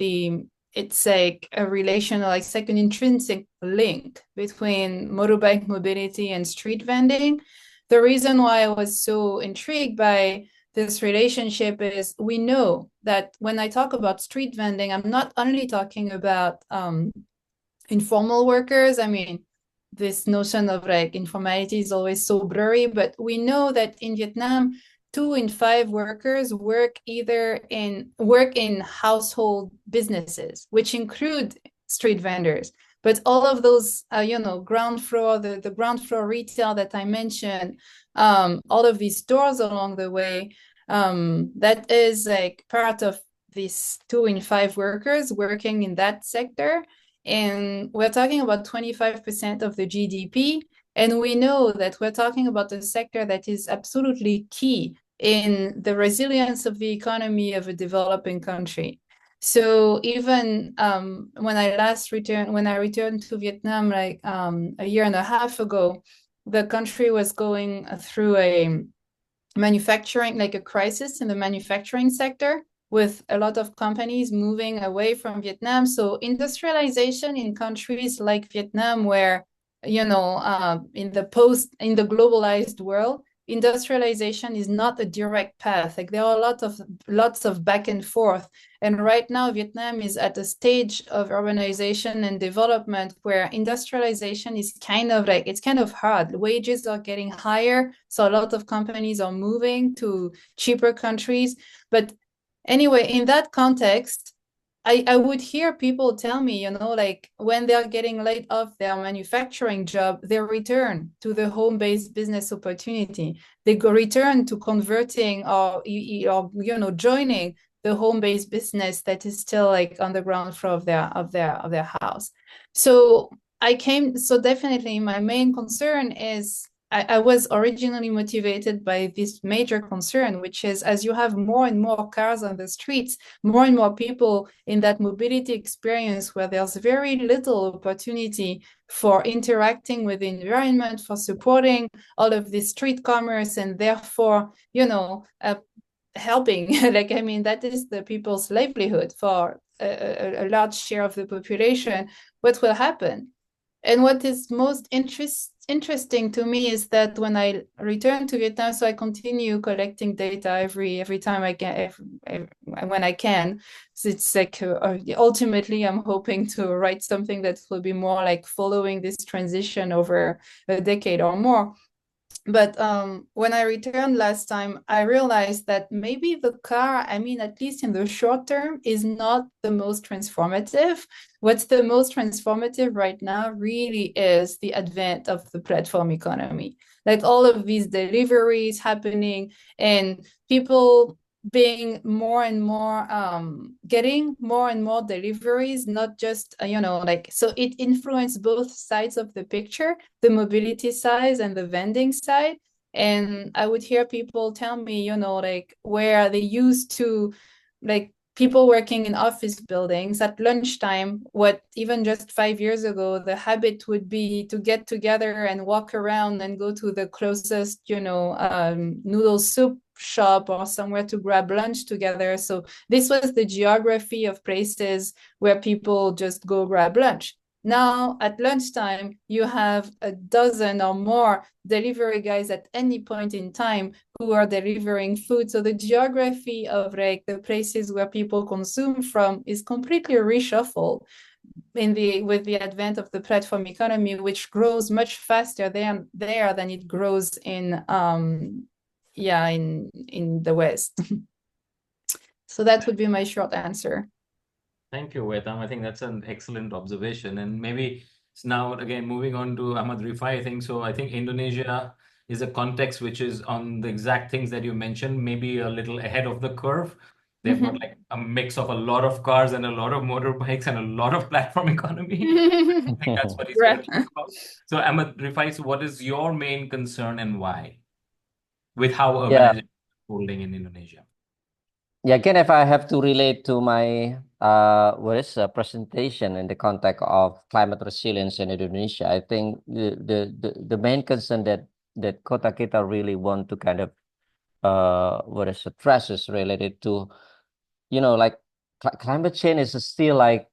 S3: it's like a relational, it's like an intrinsic link between motorbike mobility and street vending. The reason why I was so intrigued by this relationship is we know that when I talk about street vending, I'm not only talking about informal workers. I mean, this notion of like informality is always so blurry, but we know that in Vietnam, 2 in 5 workers work in household businesses, which include street vendors. But all of those, ground floor, the ground floor retail that I mentioned, all of these stores along the way, that is like part of these 2 in 5 workers working in that sector. And we're talking about 25% of the GDP. And we know that we're talking about a sector that is absolutely key in the resilience of the economy of a developing country. So even when I returned to Vietnam like a year and a half ago, the country was going through a crisis in the manufacturing sector, with a lot of companies moving away from Vietnam. So industrialization in countries like Vietnam, where, in the globalized world, industrialization is not a direct path. Like there are lots of back and forth. And right now, Vietnam is at a stage of urbanization and development where industrialization is it's kind of hard. Wages are getting higher. So a lot of companies are moving to cheaper countries. But anyway, in that context, I would hear people tell me, like when they're getting laid off their manufacturing job, they return to the home-based business opportunity. They return to converting or joining the home-based business that is still like on the ground floor of their house. So definitely my main concern is I was originally motivated by this major concern, which is as you have more and more cars on the streets, more and more people in that mobility experience where there's very little opportunity for interacting with the environment, for supporting all of this street commerce, and therefore, helping. That is the people's livelihood for a large share of the population, what will happen? And what is most interesting to me is that when I return to Vietnam, so I continue collecting data every time I can, when I can. So it's like ultimately, I'm hoping to write something that will be more like following this transition over a decade or more. But when I returned last time, I realized that maybe the car, I mean, at least in the short term, is not the most transformative. What's the most transformative right now really is the advent of the platform economy. Like all of these deliveries happening and people being more and more getting more and more deliveries, not just like, so it influenced both sides of the picture, the mobility side and the vending side. And I would hear people tell me, like where they used to, like people working in office buildings at lunchtime, what even just 5 years ago the habit would be to get together and walk around and go to the closest noodle soup shop or somewhere to grab lunch together. So this was the geography of places where people just go grab lunch. Now at lunchtime, you have a dozen or more delivery guys at any point in time who are delivering food. So the geography of like the places where people consume from is completely reshuffled with the advent of the platform economy, which grows much faster there than it grows in the West. So that would be my short answer.
S2: Thank you, Vetam. I think that's an excellent observation. And maybe now, again, moving on to Ahmad Rifai, I think so. I think Indonesia is a context which is on the exact things that you mentioned, maybe a little ahead of the curve. They've got like a mix of a lot of cars and a lot of motorbikes and a lot of platform economy. I think that's what he's going to talk about. So, Ahmad Rifai, so what is your main concern and why with how
S4: Yeah.
S2: urbanization is holding in Indonesia?
S4: Yeah, again, if I have to relate to my presentation in the context of climate resilience in Indonesia, I think the main concern that Kota Kita really want to kind of address is related to, like climate change is still like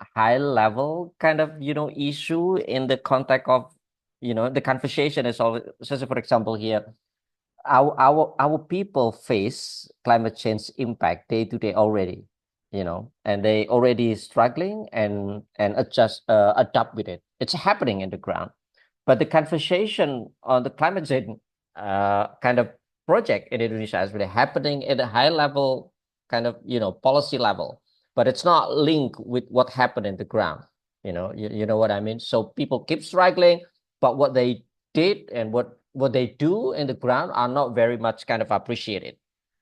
S4: a high level kind of issue in the context of the conversation is always, so for example here, our people face climate change impact day to day already, and they already struggling and adapt with it. It's happening in the ground, but the conversation on the climate change kind of project in Indonesia is really happening at a high level, kind of policy level, but it's not linked with what happened in the ground. You know what I mean. So people keep struggling, but what they did and what they do in the ground are not very much kind of appreciated.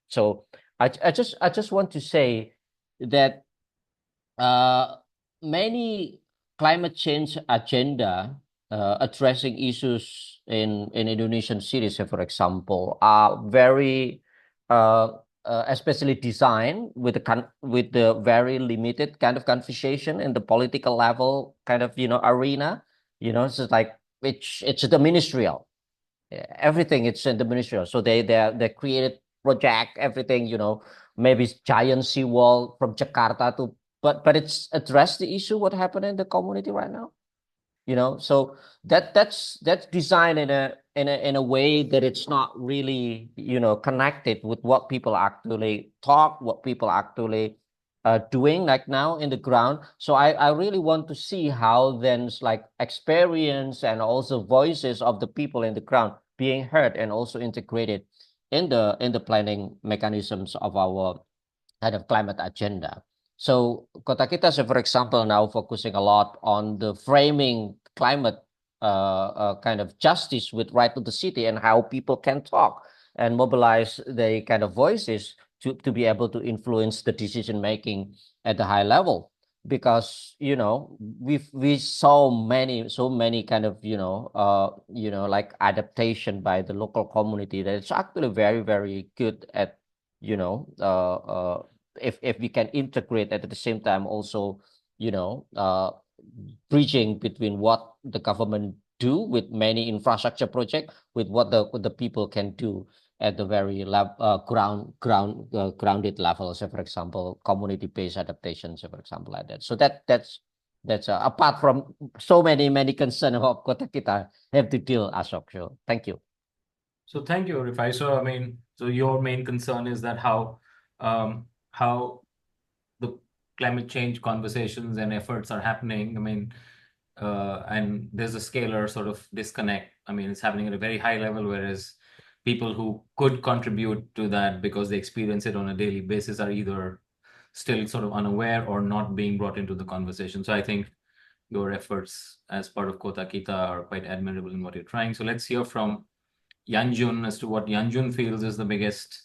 S4: So I just want to say that many climate change agenda addressing issues in Indonesian cities, for example, are very especially designed with with the very limited kind of conversation in the political level kind of arena. It's just like it's the ministerial. Everything it's in the ministerial. So they created project everything. Maybe giant seawall from Jakarta to, but it's addressed the issue what happened in the community right now. So that's designed in a way that it's not really connected with what people actually talk, what people actually doing like now in the ground. So I really want to see how then like experience and also voices of the people in the ground being heard and also integrated in the planning mechanisms of our kind of climate agenda. So Kota Kita, so for example, now focusing a lot on the framing climate kind of justice with right to the city and how people can talk and mobilize the kind of voices to be able to influence the decision making at the high level. Because we saw so many kind of like adaptation by the local community that it's actually very very good at if we can integrate at the same time also bridging between what the government do with many infrastructure project with what the people can do at the very grounded level. So, for example, community-based adaptation. So, for example, like that. So that's apart from so many concerns of Kota kita have to deal, Ashok. So, thank you.
S2: So thank you, Rifai. So I mean, so your main concern is that how the climate change conversations and efforts are happening. I mean, and there's a scalar sort of disconnect. I mean, it's happening at a very high level, whereas people who could contribute to that because they experience it on a daily basis are either still sort of unaware or not being brought into the conversation. So I think your efforts as part of Kota Kita are quite admirable in what you're trying. So let's hear from Yanjun as to what Yanjun feels is the biggest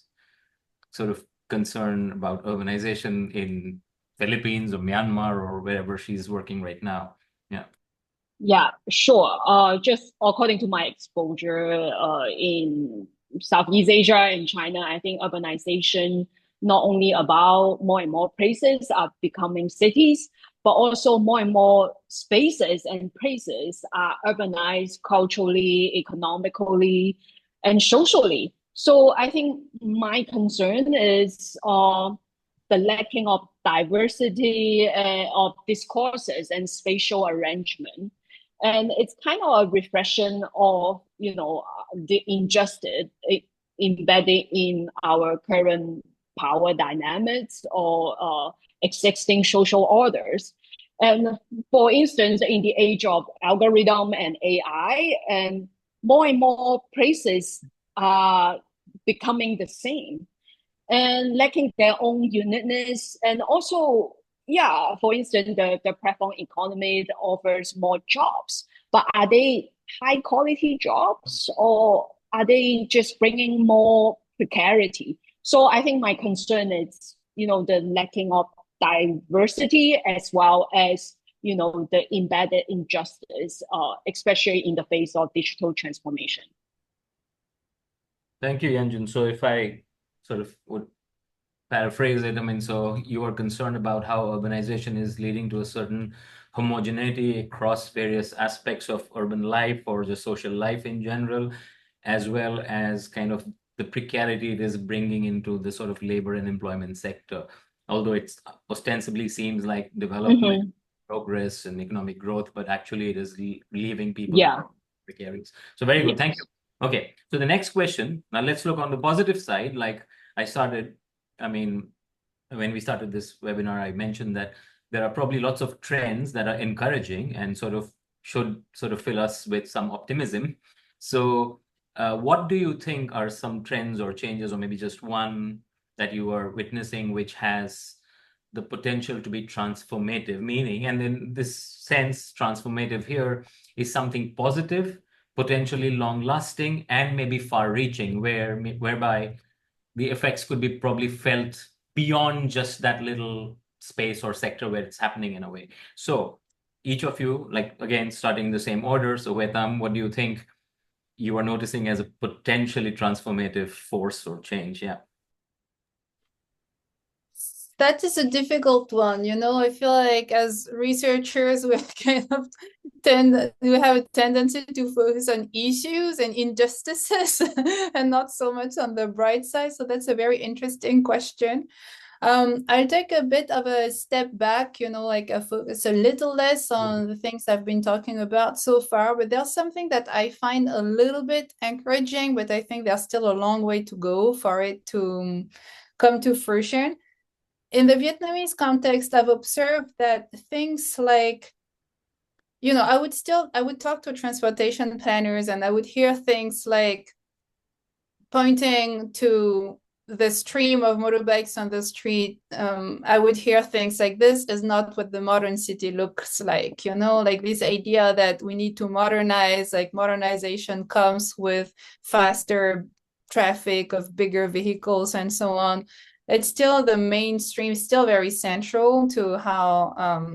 S2: sort of concern about urbanization in Philippines or Myanmar or wherever she's working right now. Yeah.
S5: Yeah, sure. Just according to my exposure in Southeast Asia and China, I think urbanization not only about more and more places are becoming cities, but also more and more spaces and places are urbanized culturally, economically, and socially. So I think my concern is the lacking of diversity of discourses and spatial arrangement. And it's kind of a reflection of, the injustice embedded in our current power dynamics or existing social orders. And for instance, in the age of algorithm and AI, and more places are becoming the same and lacking their own uniqueness. And also, yeah, for instance, the platform economy offers more jobs, but are they high quality jobs or are they just bringing more precarity? So I think my concern is, the lacking of diversity as well as, the embedded injustice, especially in the face of digital transformation.
S2: Thank you, Yanjun. So if I sort of would paraphrase it, I mean, so you are concerned about how urbanization is leading to a certain homogeneity across various aspects of urban life or the social life in general, as well as kind of the precarity it is bringing into the sort of labor and employment sector. Although it ostensibly seems like development, progress, and economic growth, but actually it is leaving people precarious. So very good. Thank you. Okay, so the next question, now let's look on the positive side. Like I mean, when we started this webinar, I mentioned that there are probably lots of trends that are encouraging and should fill us with some optimism. So what do you think are some trends or changes, or maybe just one that you are witnessing which has the potential to be transformative, meaning, and in this sense, transformative here is something positive, potentially long-lasting, and maybe far-reaching, whereby the effects could be probably felt beyond just that little space or sector where it's happening in a way. So each of you, like, again, starting the same order. So Vetam, what do you think you are noticing as a potentially transformative force or change? Yeah.
S3: That is a difficult one. I feel like as researchers, we have a tendency to focus on issues and injustices and not so much on the bright side. So that's a very interesting question. I'll take a bit of a step back, like focus a little less on the things I've been talking about so far, but there's something that I find a little bit encouraging, but I think there's still a long way to go for it to come to fruition. In the Vietnamese context, I've observed that things like, I would talk to transportation planners and I would hear things like pointing to the stream of motorbikes on the street. I would hear things like, this is not what the modern city looks like, like this idea that we need to modernize, like modernization comes with faster traffic of bigger vehicles and so on. It's still the mainstream, still very central to how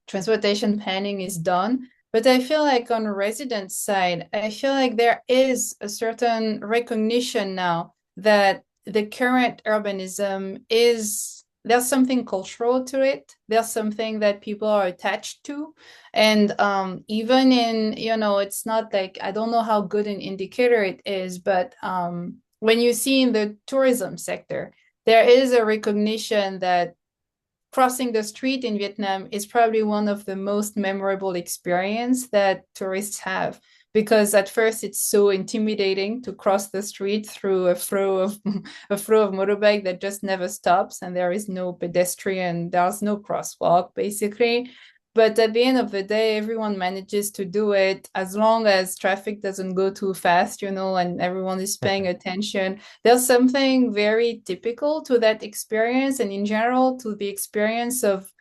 S3: transportation planning is done. But I feel like on the resident side, I feel like there is a certain recognition now that the current urbanism there's something cultural to it. There's something that people are attached to. And even in, it's not like, I don't know how good an indicator it is, but when you see in the tourism sector, there is a recognition that crossing the street in Vietnam is probably one of the most memorable experience that tourists have, because at first it's so intimidating to cross the street through a flow of motorbike that just never stops, and there is no pedestrian, there's no crosswalk basically. But at the end of the day, everyone manages to do it as long as traffic doesn't go too fast, and everyone is paying attention. There's something very typical to that experience, and in general to the experience of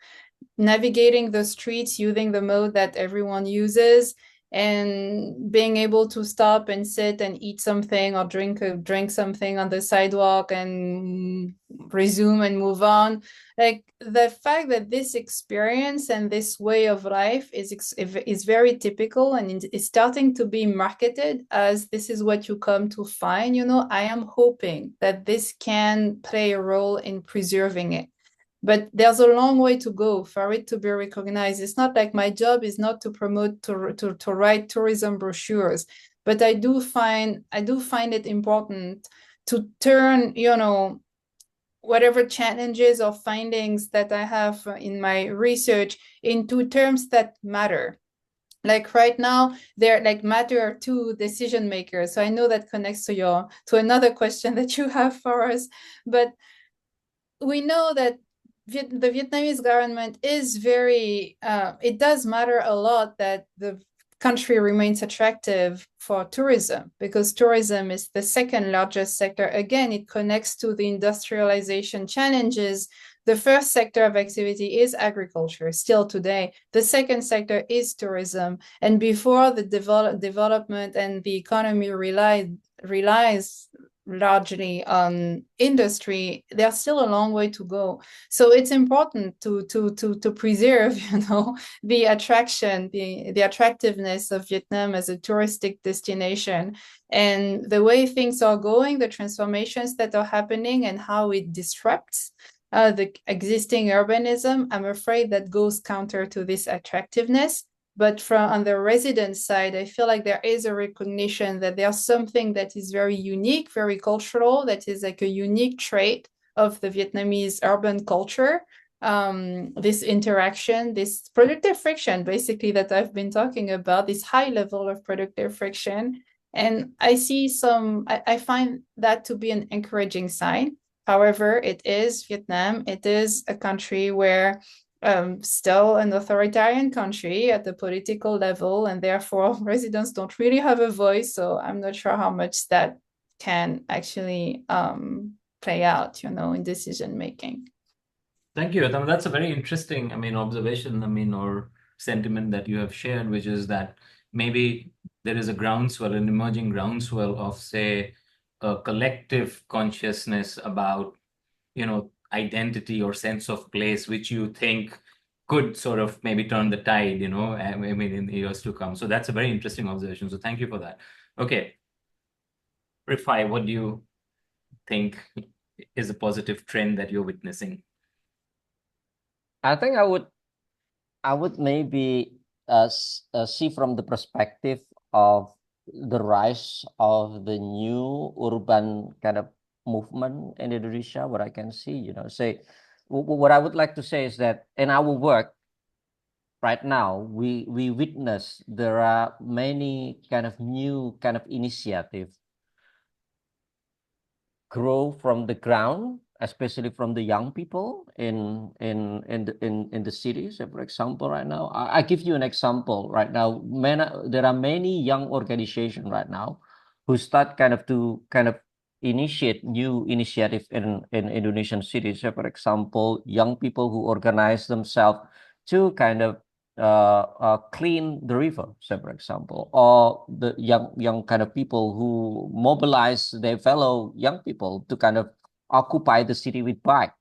S3: navigating the streets using the mode that everyone uses, and being able to stop and sit and eat something or drink something on the sidewalk and resume and move on. Like, the fact that this experience and this way of life is very typical and is starting to be marketed as this is what you come to find, I am hoping that this can play a role in preserving it. But there's a long way to go for it to be recognized. It's not like my job is not to promote, to write tourism brochures, but I do find it important to turn, whatever challenges or findings that I have in my research into terms that matter. Like right now, they're like matter to decision makers. So I know that connects to another question that you have for us, but we know that the Vietnamese government is it does matter a lot that the country remains attractive for tourism, because tourism is the second largest sector. Again, it connects to the industrialization challenges. The first sector of activity is agriculture still today. The second sector is tourism. And before the development and the economy relies largely on industry, there's still a long way to go. So it's important to preserve, the attraction, the attractiveness of Vietnam as a touristic destination. And the way things are going, the transformations that are happening and how it disrupts the existing urbanism, I'm afraid that goes counter to this attractiveness. But on the resident side, I feel like there is a recognition that there's something that is very unique, very cultural, that is like a unique trait of the Vietnamese urban culture. This interaction, this productive friction, basically, that I've been talking about, this high level of productive friction. And I find that to be an encouraging sign. However, it is Vietnam. It is a country where still an authoritarian country at the political level, and therefore residents don't really have a voice. So I'm not sure how much that can actually play out, in decision making.
S2: Thank you. That's a very interesting, observation, or sentiment that you have shared, which is that maybe there is a groundswell, an emerging groundswell of, say, a collective consciousness about, identity or sense of place, which you think could sort of maybe turn the tide, in the years to come. So that's a very interesting observation. So thank you for that. Okay. Rifai, what do you think is a positive trend that you're witnessing?
S4: I think I would maybe see from the perspective of the rise of the new urban kind of movement in Indonesia. What I can see, what I would like to say is that in our work right now, we witness there are many kind of new kind of initiative grow from the ground, especially from the young people in the cities. For example, right now, I give you an example. Right now, there are many young organizations right now who start to initiate new initiative in Indonesian cities. For example, young people who organize themselves to clean the river, say for example, or the young kind of people who mobilize their fellow young people to kind of occupy the city with bike,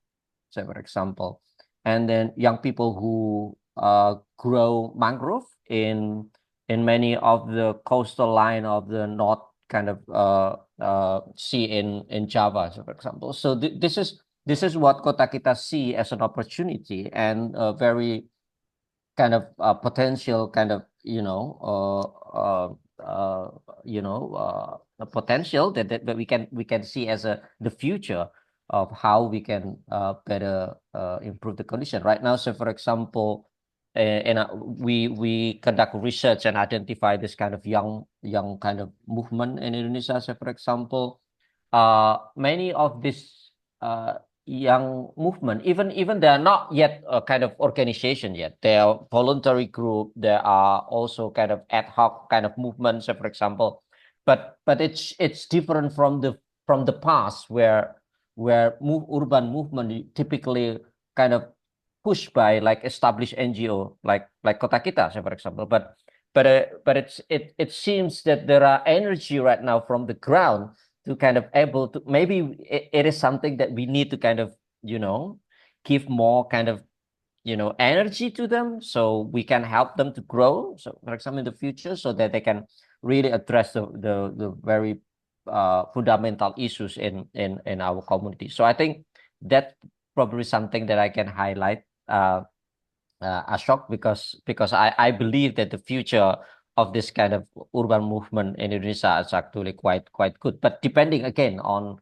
S4: say for example, and then young people who grow mangrove in many of the coastal line of the north sea in Java, so for example. So this is what Kota kita see as an opportunity and a very potential potential that we can see as the future of how we can better improve the condition right now. So, for example, and we conduct research and identify this kind of young kind of movement in Indonesia. So, for example, many of this young movement, even they are not yet a kind of organization yet. They are voluntary group. There are also kind of ad hoc kind of movements. So, for example, but it's different from the past where urban movement typically kind of pushed by like established NGO like Kota Kita, so for example. But it seems that there are energy right now from the ground to kind of able to, maybe it is something that we need to kind of give more kind of energy to them, so we can help them to grow, so for example in the future, so that they can really address the very fundamental issues in our community. So I think that's probably something that I can highlight, Ashok, because I believe that the future of this kind of urban movement in Indonesia is actually quite good. But depending again on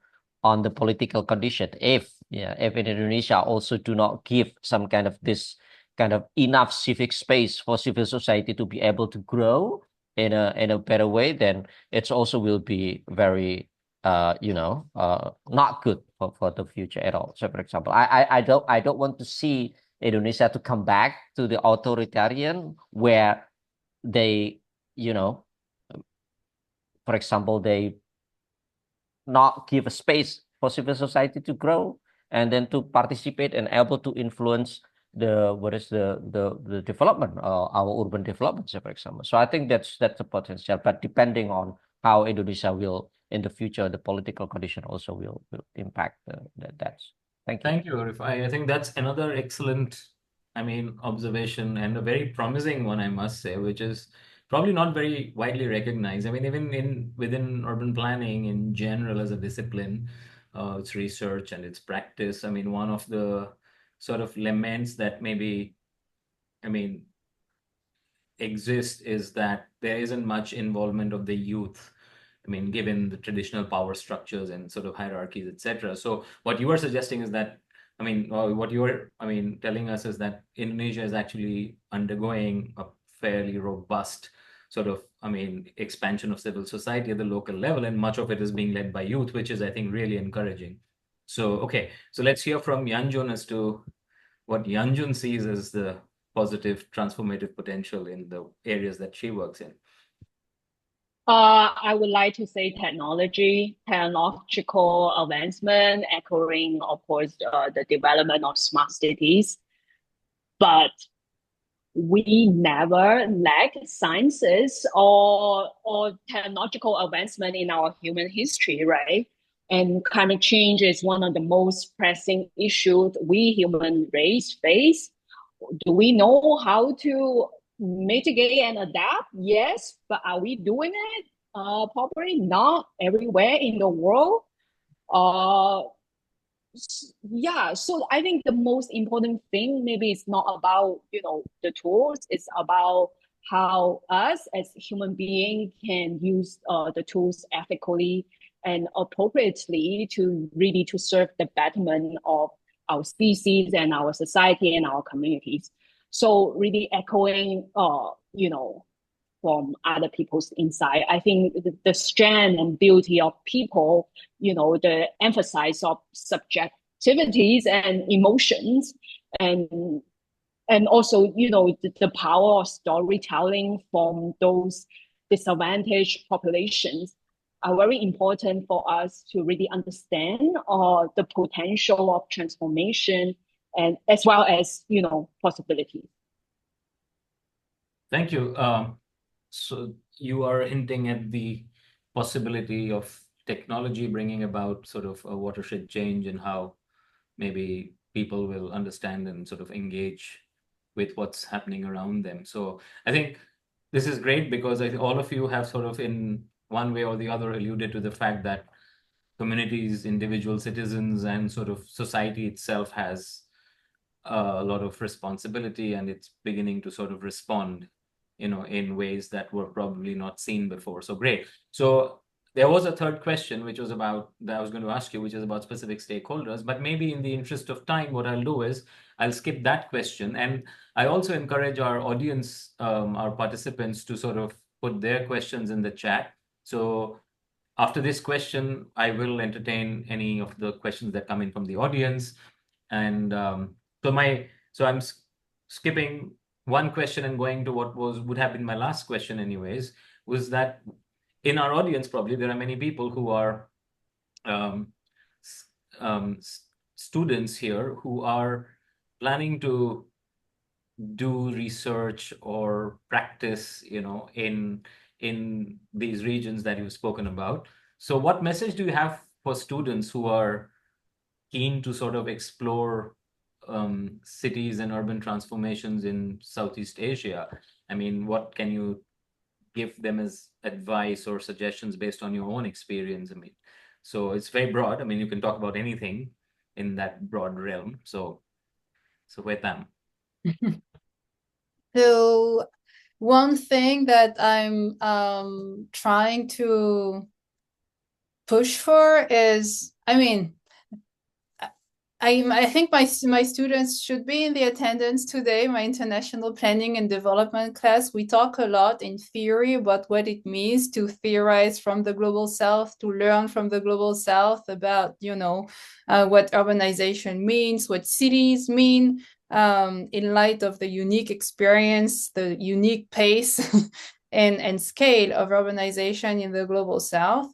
S4: the political condition, if in Indonesia also do not give some kind of this kind of enough civic space for civil society to be able to grow in a better way, then it's also will be very not good for the future at all. So for example, I don't want to see Indonesia to come back to the authoritarian where they, for example, they not give a space for civil society to grow and then to participate and able to influence the development, our urban development, for example. So I think that's the potential, but depending on how Indonesia will in the future, the political condition also will impact that's. Thank you.
S2: Thank you, Rifai. I think that's another excellent, observation and a very promising one, I must say, which is probably not very widely recognized. Even within urban planning in general as a discipline, its research and its practice. One of the sort of laments that maybe, exist is that there isn't much involvement of the youth. Given the traditional power structures and sort of hierarchies, etc. So what you are suggesting is that, what you are, telling us is that Indonesia is actually undergoing a fairly robust sort of, expansion of civil society at the local level, and much of it is being led by youth, which is, I think, really encouraging. So, okay, so let's hear from Yanjun as to what Yanjun sees as the positive transformative potential in the areas that she works in.
S5: I would like to say technological advancement, echoing, of course, the development of smart cities. But we never lack sciences or technological advancement in our human history, right? And climate change is one of the most pressing issues we human race face. Do we know how to mitigate and adapt? Yes, but are we doing it properly? Not everywhere in the world. Yeah, so I think the most important thing maybe is not about the tools. It's about how us as human beings can use the tools ethically and appropriately to really to serve the betterment of our species and our society and our communities. So really echoing from other people's insight. I think the strength and beauty of people, the emphasis of subjectivities and emotions, and also, the power of storytelling from those disadvantaged populations are very important for us to really understand the potential of transformation and as well as, possibilities.
S2: Thank you. So you are hinting at the possibility of technology bringing about sort of a watershed change in how maybe people will understand and sort of engage with what's happening around them. So I think this is great because I think all of you have sort of in one way or the other alluded to the fact that communities, individual citizens, and sort of society itself has a lot of responsibility, and it's beginning to sort of respond in ways that were probably not seen before. So great. So there was a third question, which was about that I was going to ask you, which is about specific stakeholders. But maybe in the interest of time, what I'll do is I'll skip that question. And I also encourage our audience, our participants, to sort of put their questions in the chat. So after this question, I will entertain any of the questions that come in from the audience. And so I'm skipping one question and going to what would have been my last question anyways, was that in our audience, probably there are many people who are um, students here who are planning to do research or practice, in these regions that you've spoken about. So what message do you have for students who are keen to sort of explore cities and urban transformations in Southeast Asia? I mean, what can you give them as advice or suggestions based on your own experience? I mean, so it's very broad. I mean, you can talk about anything in that broad realm. So with them.
S3: So one thing that I'm trying to push for is, I mean, I think my students should be in the attendance today, my international planning and development class. We talk a lot in theory about what it means to theorize from the global south, to learn from the global south about, what urbanization means, what cities mean, in light of the unique experience, the unique pace and scale of urbanization in the global south.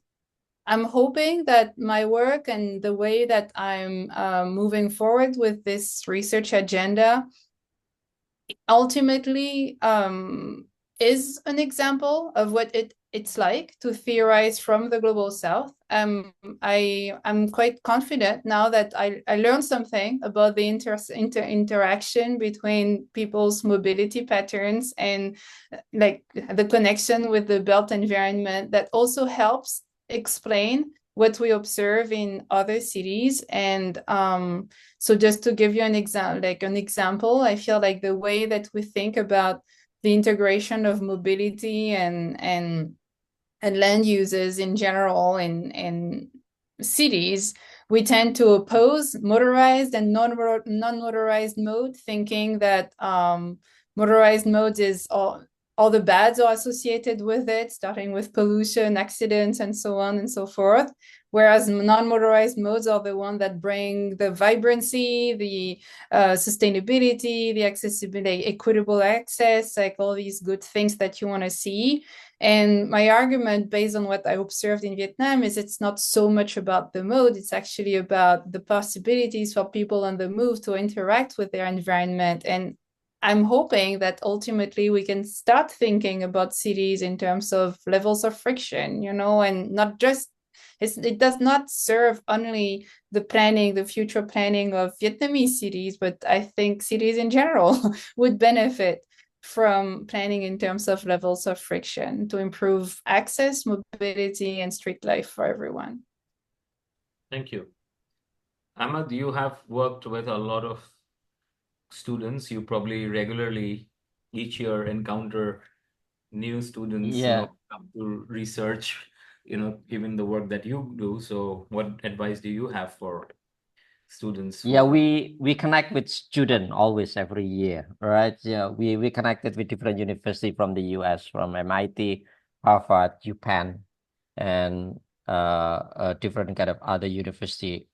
S3: I'm hoping that my work and the way that I'm moving forward with this research agenda ultimately is an example of what it's like to theorize from the global south. I'm quite confident now that I learned something about the interaction between people's mobility patterns and like the connection with the built environment that also helps explain what we observe in other cities. And so just to give you an example, I feel like the way that we think about the integration of mobility and land uses in general in cities, we tend to oppose motorized and non-motorized mode, thinking that motorized modes is all the bads are associated with it, starting with pollution, accidents, and so on and so forth. Whereas non-motorized modes are the ones that bring the vibrancy, the sustainability, the accessibility, equitable access, like all these good things that you want to see. And my argument, based on what I observed in Vietnam, is it's not so much about the mode, it's actually about the possibilities for people on the move to interact with their environment. And I'm hoping that ultimately we can start thinking about cities in terms of levels of friction, and not just, it does not serve only the future planning of Vietnamese cities, but I think cities in general would benefit from planning in terms of levels of friction to improve access, mobility, and street life for everyone.
S2: Thank you. Ahmad, you have worked with a lot of students. You probably regularly each year encounter new students, come to research, even the work that you do. So what advice do you have for students
S4: Yeah,
S2: who
S4: we connect with student always every year, right? Yeah, we connected with different university from the US, from MIT, Harvard, UPenn, and different kind of other university.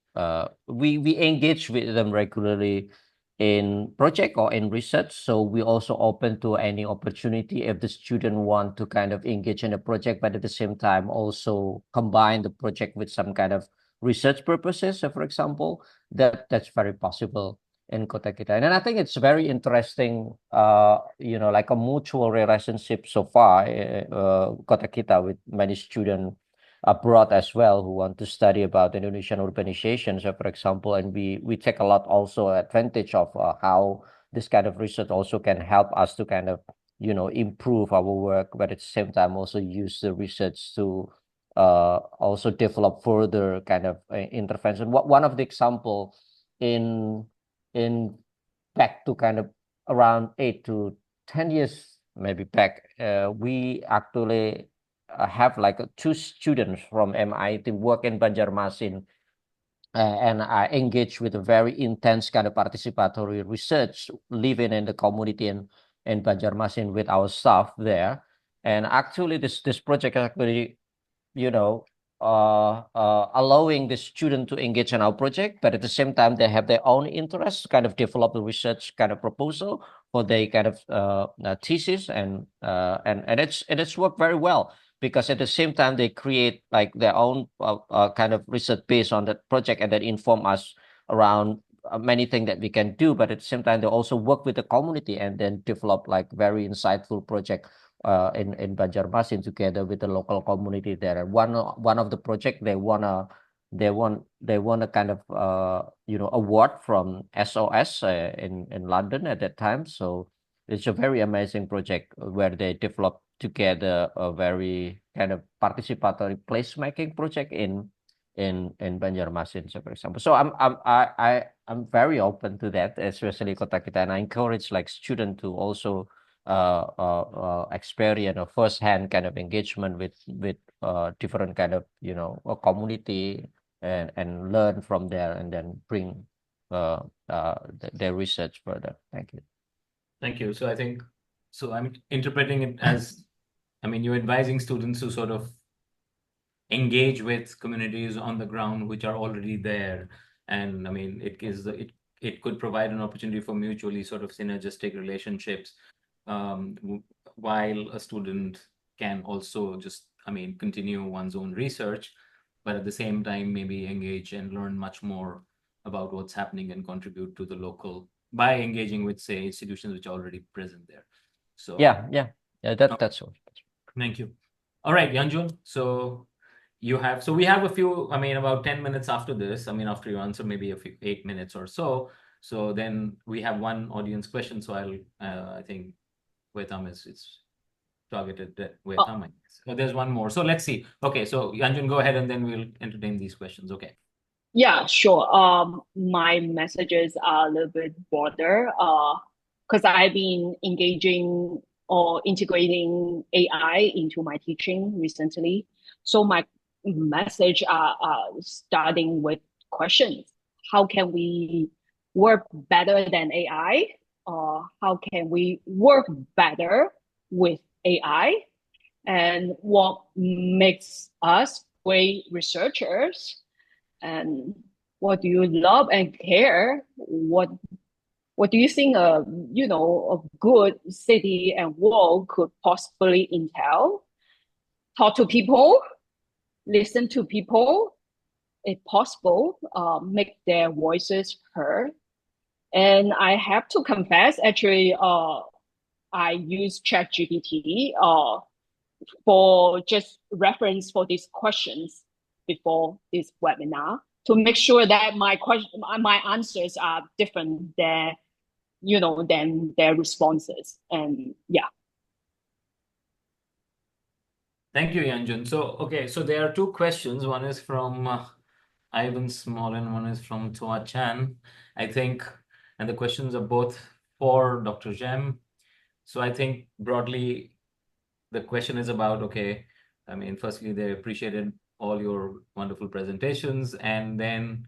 S4: We engage with them regularly in project or in research. So we also open to any opportunity if the student want to kind of engage in a project, but at the same time also combine the project with some kind of research purposes. So for example, that's very possible in Kota Kita. And I think it's very interesting, like a mutual relationship so far, Kota Kita with many students abroad as well who want to study about Indonesian urbanization. So, for example, and we take a lot also advantage of how this kind of research also can help us to kind of improve our work, but at the same time also use the research to also develop further kind of intervention. One of the example in back to kind of around 8 to 10 years maybe back, we actually have like two students from MIT work in Banjarmasin, and I engage with a very intense kind of participatory research, living in the community in Banjarmasin with our staff there. And actually, this project actually, allowing the student to engage in our project, but at the same time they have their own interests, kind of develop the research kind of proposal for their kind of thesis, and it's worked very well, because at the same time they create like their own kind of research based on that project, and then inform us around many things that we can do. But at the same time they also work with the community and then develop like very insightful project in Banjarmasin together with the local community there. And one of the project they won a kind of award from SOS in London at that time. So it's a very amazing project where they develop together a very kind of participatory placemaking project in Banjarmasin, so for example. So I'm very open to that, especially Kota Kita, and I encourage like students to also experience a first-hand kind of engagement with different kind of a community, and learn from there, and then bring their research further. Thank you.
S2: Thank you. So I think, so I'm interpreting it as, I mean, you're advising students to sort of engage with communities on the ground which are already there. And I mean, it could provide an opportunity for mutually sort of synergistic relationships, while a student can also just, I mean, continue one's own research, but at the same time maybe engage and learn much more about what's happening and contribute to the local by engaging with, say, institutions which are already present there. So
S4: yeah, that's all.
S2: Thank you. All right, Yanjun. So we have a few, I mean, about 10 minutes after this, I mean, after you answer, maybe 8 minutes or so. So then we have one audience question. So I think Wetam it's targeted at Wetam. So there's one more. So let's see. Okay, so Yanjun, go ahead, and then we'll entertain these questions. Okay.
S5: Yeah, sure. My messages are a little bit broader, because I've been engaging or integrating AI into my teaching recently. So my message are starting with questions. How can we work better than AI? Or how can we work better with AI? And what makes us great researchers? And what do you love and care? What do you think a good city and world could possibly entail? Talk to people, listen to people, if possible, make their voices heard. And I have to confess, actually, I use ChatGPT for just reference for these questions before this webinar, to make sure that my answers are different than their responses. And yeah.
S2: Thank you, Yanjun. So, okay, so there are two questions. One is from Ivan Small and one is from Toa Chan, I think. And the questions are both for Dr. Jem. So I think broadly, the question is about, okay, I mean, firstly, they appreciated all your wonderful presentations. And then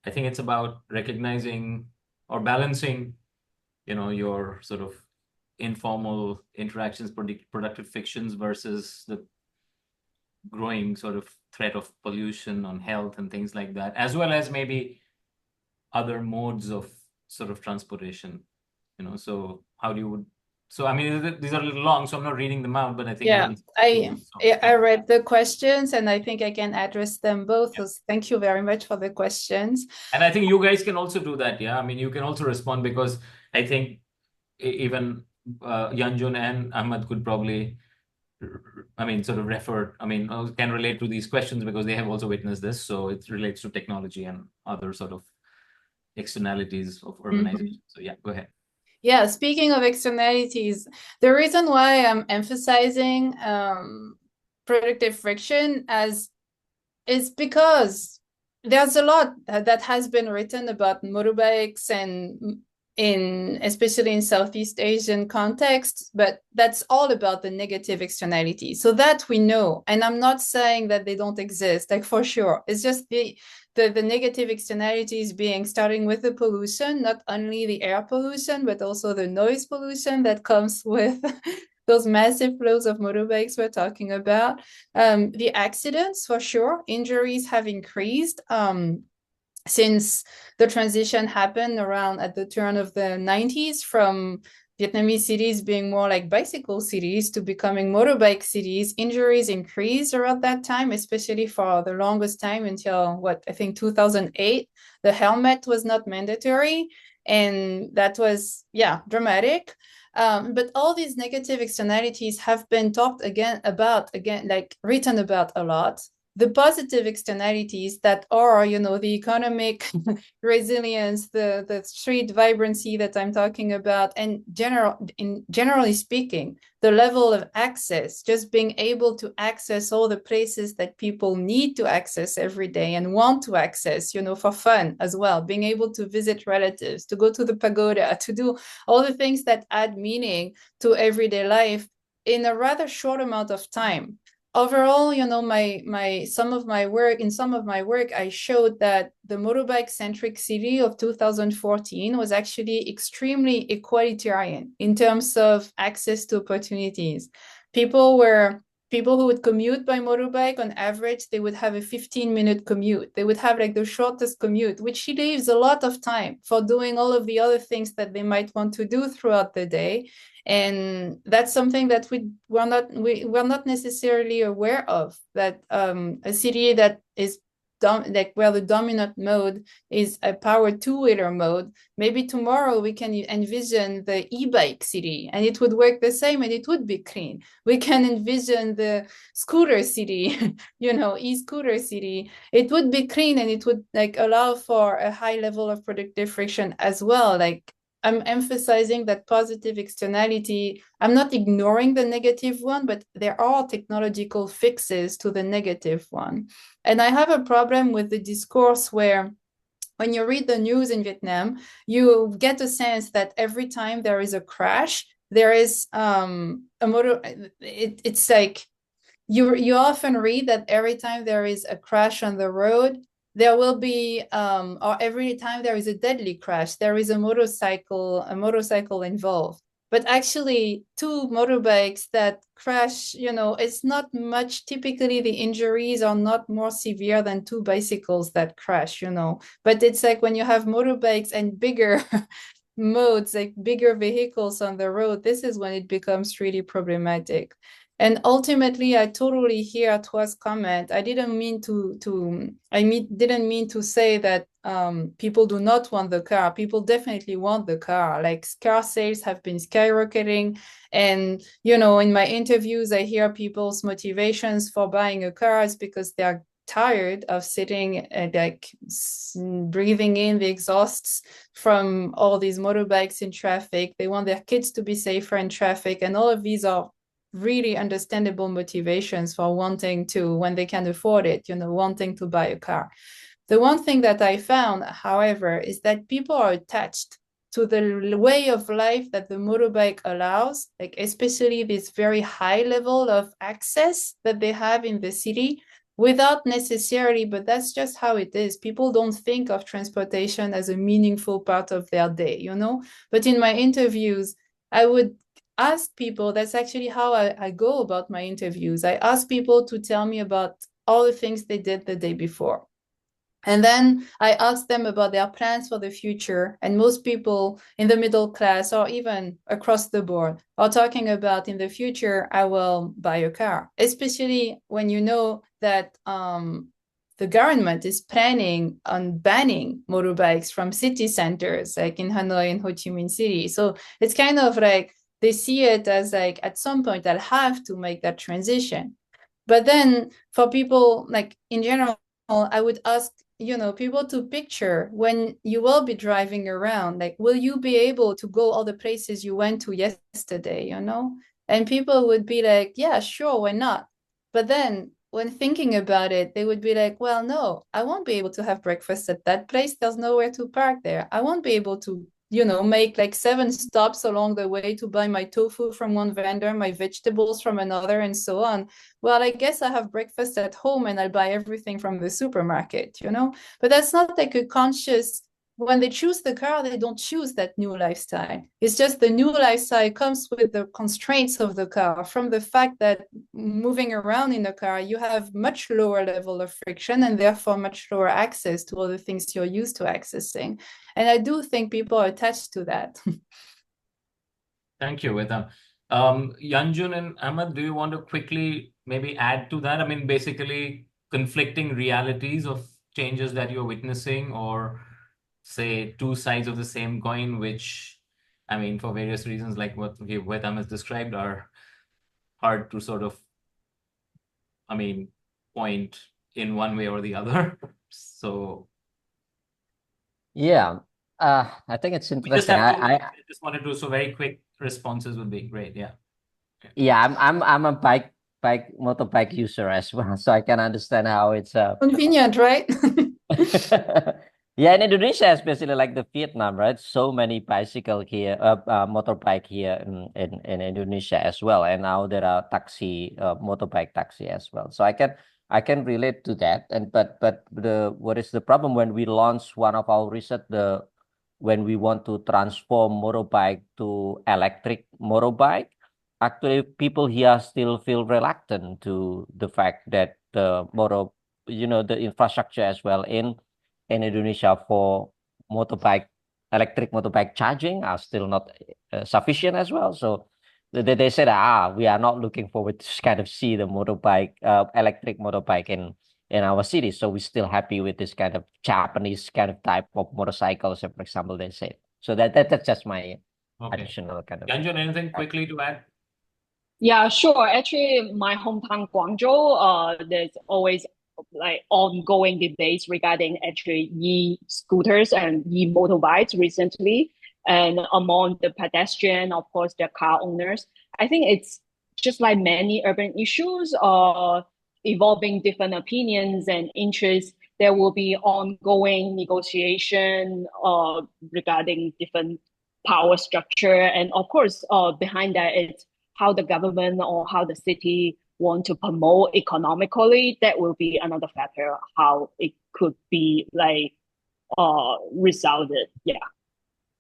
S2: I think it's about recognizing or balancing, your sort of informal interactions, productive fictions versus the growing sort of threat of pollution on health and things like that, as well as maybe other modes of sort of transportation, so how do you so I mean, these are a little long, so I'm not reading them out, but I think
S3: I read the questions and I think I can address them both. Yeah. So thank you very much for the questions.
S2: And I think you guys can also do that. Yeah, I mean, you can also respond, because I think even Yanjun and Ahmad could probably, I mean, sort of can relate to these questions because they have also witnessed this. So it relates to technology and other sort of externalities of urbanization. So yeah, go ahead.
S3: Yeah, speaking of externalities, the reason why I'm emphasizing productive friction is because there's a lot that has been written about motorbikes and especially in Southeast Asian contexts, but that's all about the negative externalities. So that we know, and I'm not saying that they don't exist, like for sure. It's just the negative externalities being starting with the pollution, not only the air pollution, but also the noise pollution that comes with those massive flows of motorbikes we're talking about. The accidents, for sure, injuries have increased. Since the transition happened around at the turn of the 90s from Vietnamese cities being more like bicycle cities to becoming motorbike cities, injuries increased around that time, especially for the longest time until I think 2008. The helmet was not mandatory, and that was, dramatic. But all these negative externalities have been talked about, like written about a lot. The positive externalities that are, the economic resilience, the street vibrancy that I'm talking about, and generally speaking, the level of access, just being able to access all the places that people need to access every day and want to access, for fun as well, being able to visit relatives, to go to the pagoda, to do all the things that add meaning to everyday life in a rather short amount of time. Overall, some of my work, I showed that the motorbike-centric city of 2014 was actually extremely egalitarian in terms of access to opportunities. People who would commute by motorbike, on average, they would have a 15-minute commute. They would have like the shortest commute, which leaves a lot of time for doing all of the other things that they might want to do throughout the day. And that's something that we're not necessarily aware of, that a city that is where the dominant mode is a power two-wheeler mode, maybe tomorrow we can envision the e-bike city and it would work the same and it would be clean. We can envision the scooter city, e-scooter city. It would be clean and it would allow for a high level of productive friction as well. I'm emphasizing that positive externality. I'm not ignoring the negative one, but there are technological fixes to the negative one. And I have a problem with the discourse where when you read the news in Vietnam, you get a sense that every time there is a crash, there is a motor. It's like you often read that every time there is a crash on the road, there will be, or every time there is a deadly crash, there is a motorcycle involved. But actually, two motorbikes that crash, it's not much. Typically, the injuries are not more severe than two bicycles that crash, But it's like when you have motorbikes and bigger modes, like bigger vehicles on the road, this is when it becomes really problematic. And ultimately, I totally hear Tua's comment. I didn't mean to say that people do not want the car. People definitely want the car. Like car sales have been skyrocketing. And, in my interviews, I hear people's motivations for buying a car is because they're tired of sitting breathing in the exhausts from all these motorbikes in traffic. They want their kids to be safer in traffic. And all of these are really understandable motivations for wanting to, when they can afford it, wanting to buy a car. The one thing that I found, however, is that people are attached to the way of life that the motorbike allows, especially this very high level of access that they have in the city, without necessarily, but that's just how it is. People don't think of transportation as a meaningful part of their day, But in my interviews, I would ask people, that's actually how I go about my interviews. I ask people to tell me about all the things they did the day before. And then I ask them about their plans for the future. And most people in the middle class or even across the board are talking about, in the future, I will buy a car, especially when you know that the government is planning on banning motorbikes from city centers, like in Hanoi and Ho Chi Minh City. So it's kind of like they see it as at some point I'll have to make that transition. But then for people, in general, I would ask, people to picture when you will be driving around, will you be able to go all the places you went to yesterday, And people would be like, yeah, sure, why not? But then when thinking about it, they would be like, well, no, I won't be able to have breakfast at that place. There's nowhere to park there. I won't be able to make like 7 stops along the way to buy my tofu from one vendor, my vegetables from another, and so on. Well, I guess I have breakfast at home and I'll buy everything from the supermarket, But that's not like a conscious, when they choose the car, they don't choose that new lifestyle. It's just the new lifestyle comes with the constraints of the car, from the fact that moving around in the car, you have much lower level of friction and therefore much lower access to all the things you're used to accessing. And I do think people are attached to that.
S2: Thank you, Vetam. Yanjun and Ahmad, do you want to quickly maybe add to that? I mean, basically conflicting realities of changes that you're witnessing, or say two sides of the same coin, which, I mean, for various reasons, like what Vetam has described, are hard to sort of, I mean, point in one way or the other. So
S4: Yeah, I think it's
S2: we just
S4: interesting.
S2: have to,
S4: I
S2: just wanted to, so very quick responses would be great. Yeah.
S4: Yeah, I'm a motorbike user as well, so I can understand how it's
S3: Convenient, right?
S4: yeah, in Indonesia, especially like the Vietnam, right? So many bicycle here, motorbike here in Indonesia as well, and now there are motorbike taxi as well. So I can relate to that. And but what is the problem when we launch one of our research, when we want to transform motorbike to electric motorbike, actually people here still feel reluctant to the fact that the infrastructure as well in Indonesia for motorbike electric motorbike charging are still not sufficient as well. So they said, we are not looking forward to kind of see the electric motorbike in our city. So we're still happy with this kind of Japanese kind of type of motorcycles, for example, they said. So that's just my additional kind of.
S2: Yanjun, anything quickly to add?
S5: Yeah, sure. Actually, my hometown Guangzhou, there's always like ongoing debates regarding actually e-scooters and e-motorbikes recently. And among the pedestrian, of course, the car owners. I think it's just like many urban issues, evolving different opinions and interests. There will be ongoing negotiation regarding different power structure. And of course, behind that, it's how the government or how the city want to promote economically. That will be another factor how it could be like resulted. Yeah.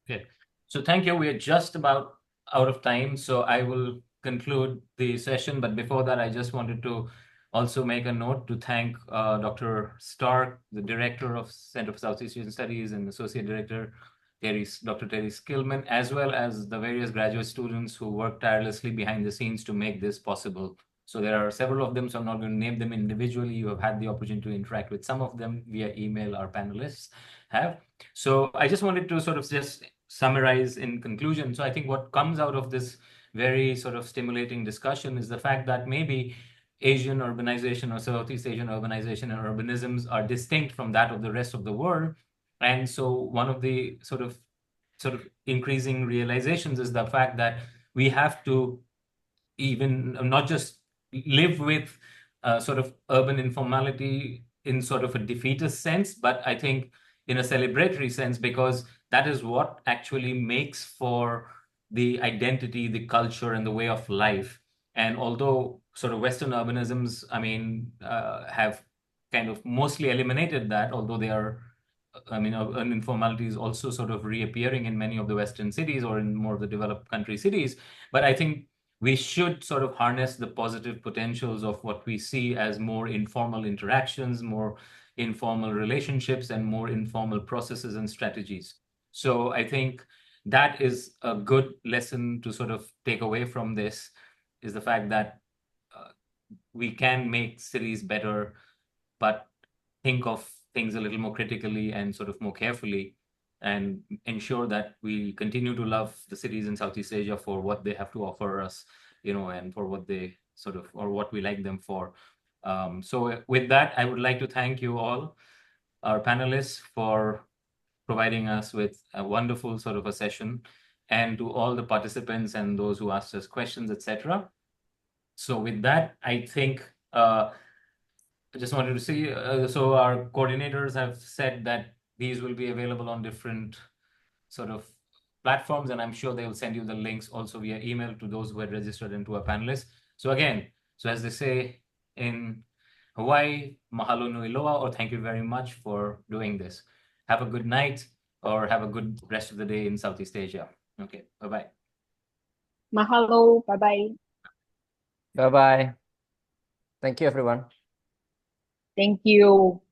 S2: Okay. So thank you. We are just about out of time, so I will conclude the session. But before that, I just wanted to also make a note to thank Dr. Stark, the director of Center for Southeast Asian Studies, and Associate Director Dr. Terry Skillman, as well as the various graduate students who worked tirelessly behind the scenes to make this possible. So there are several of them, so I'm not going to name them individually. You have had the opportunity to interact with some of them via email, our panelists have. So I just wanted to sort of just summarize in conclusion. So I think what comes out of this very sort of stimulating discussion is the fact that maybe Asian urbanization or Southeast Asian urbanization and urbanisms are distinct from that of the rest of the world. And so one of the sort of increasing realizations is the fact that we have to even not just live with sort of urban informality in sort of a defeatist sense, but I think in a celebratory sense, because that is what actually makes for the identity, the culture, and the way of life. And although sort of Western urbanisms, I mean, have kind of mostly eliminated that, although they are, I mean, informality is also sort of reappearing in many of the Western cities or in more of the developed country cities. But I think we should sort of harness the positive potentials of what we see as more informal interactions, more informal relationships, and more informal processes and strategies. So I think that is a good lesson to sort of take away from this, is the fact that we can make cities better, but think of things a little more critically and sort of more carefully, and ensure that we continue to love the cities in Southeast Asia for what they have to offer us, and for what they sort of, or what we like them for. So with that, I would like to thank you all, our panelists, for providing us with a wonderful sort of a session, and to all the participants and those who asked us questions, etc. So with that, I think I just wanted to see, so our coordinators have said that these will be available on different sort of platforms, and I'm sure they will send you the links also via email to those who had registered into our panelists. So again, so as they say in Hawaii, mahalo nui loa, or thank you very much for doing this. Have a good night or have a good rest of the day in Southeast Asia. Okay, bye-bye.
S5: Mahalo. Bye-bye.
S4: Bye-bye. Thank you, everyone.
S5: Thank you.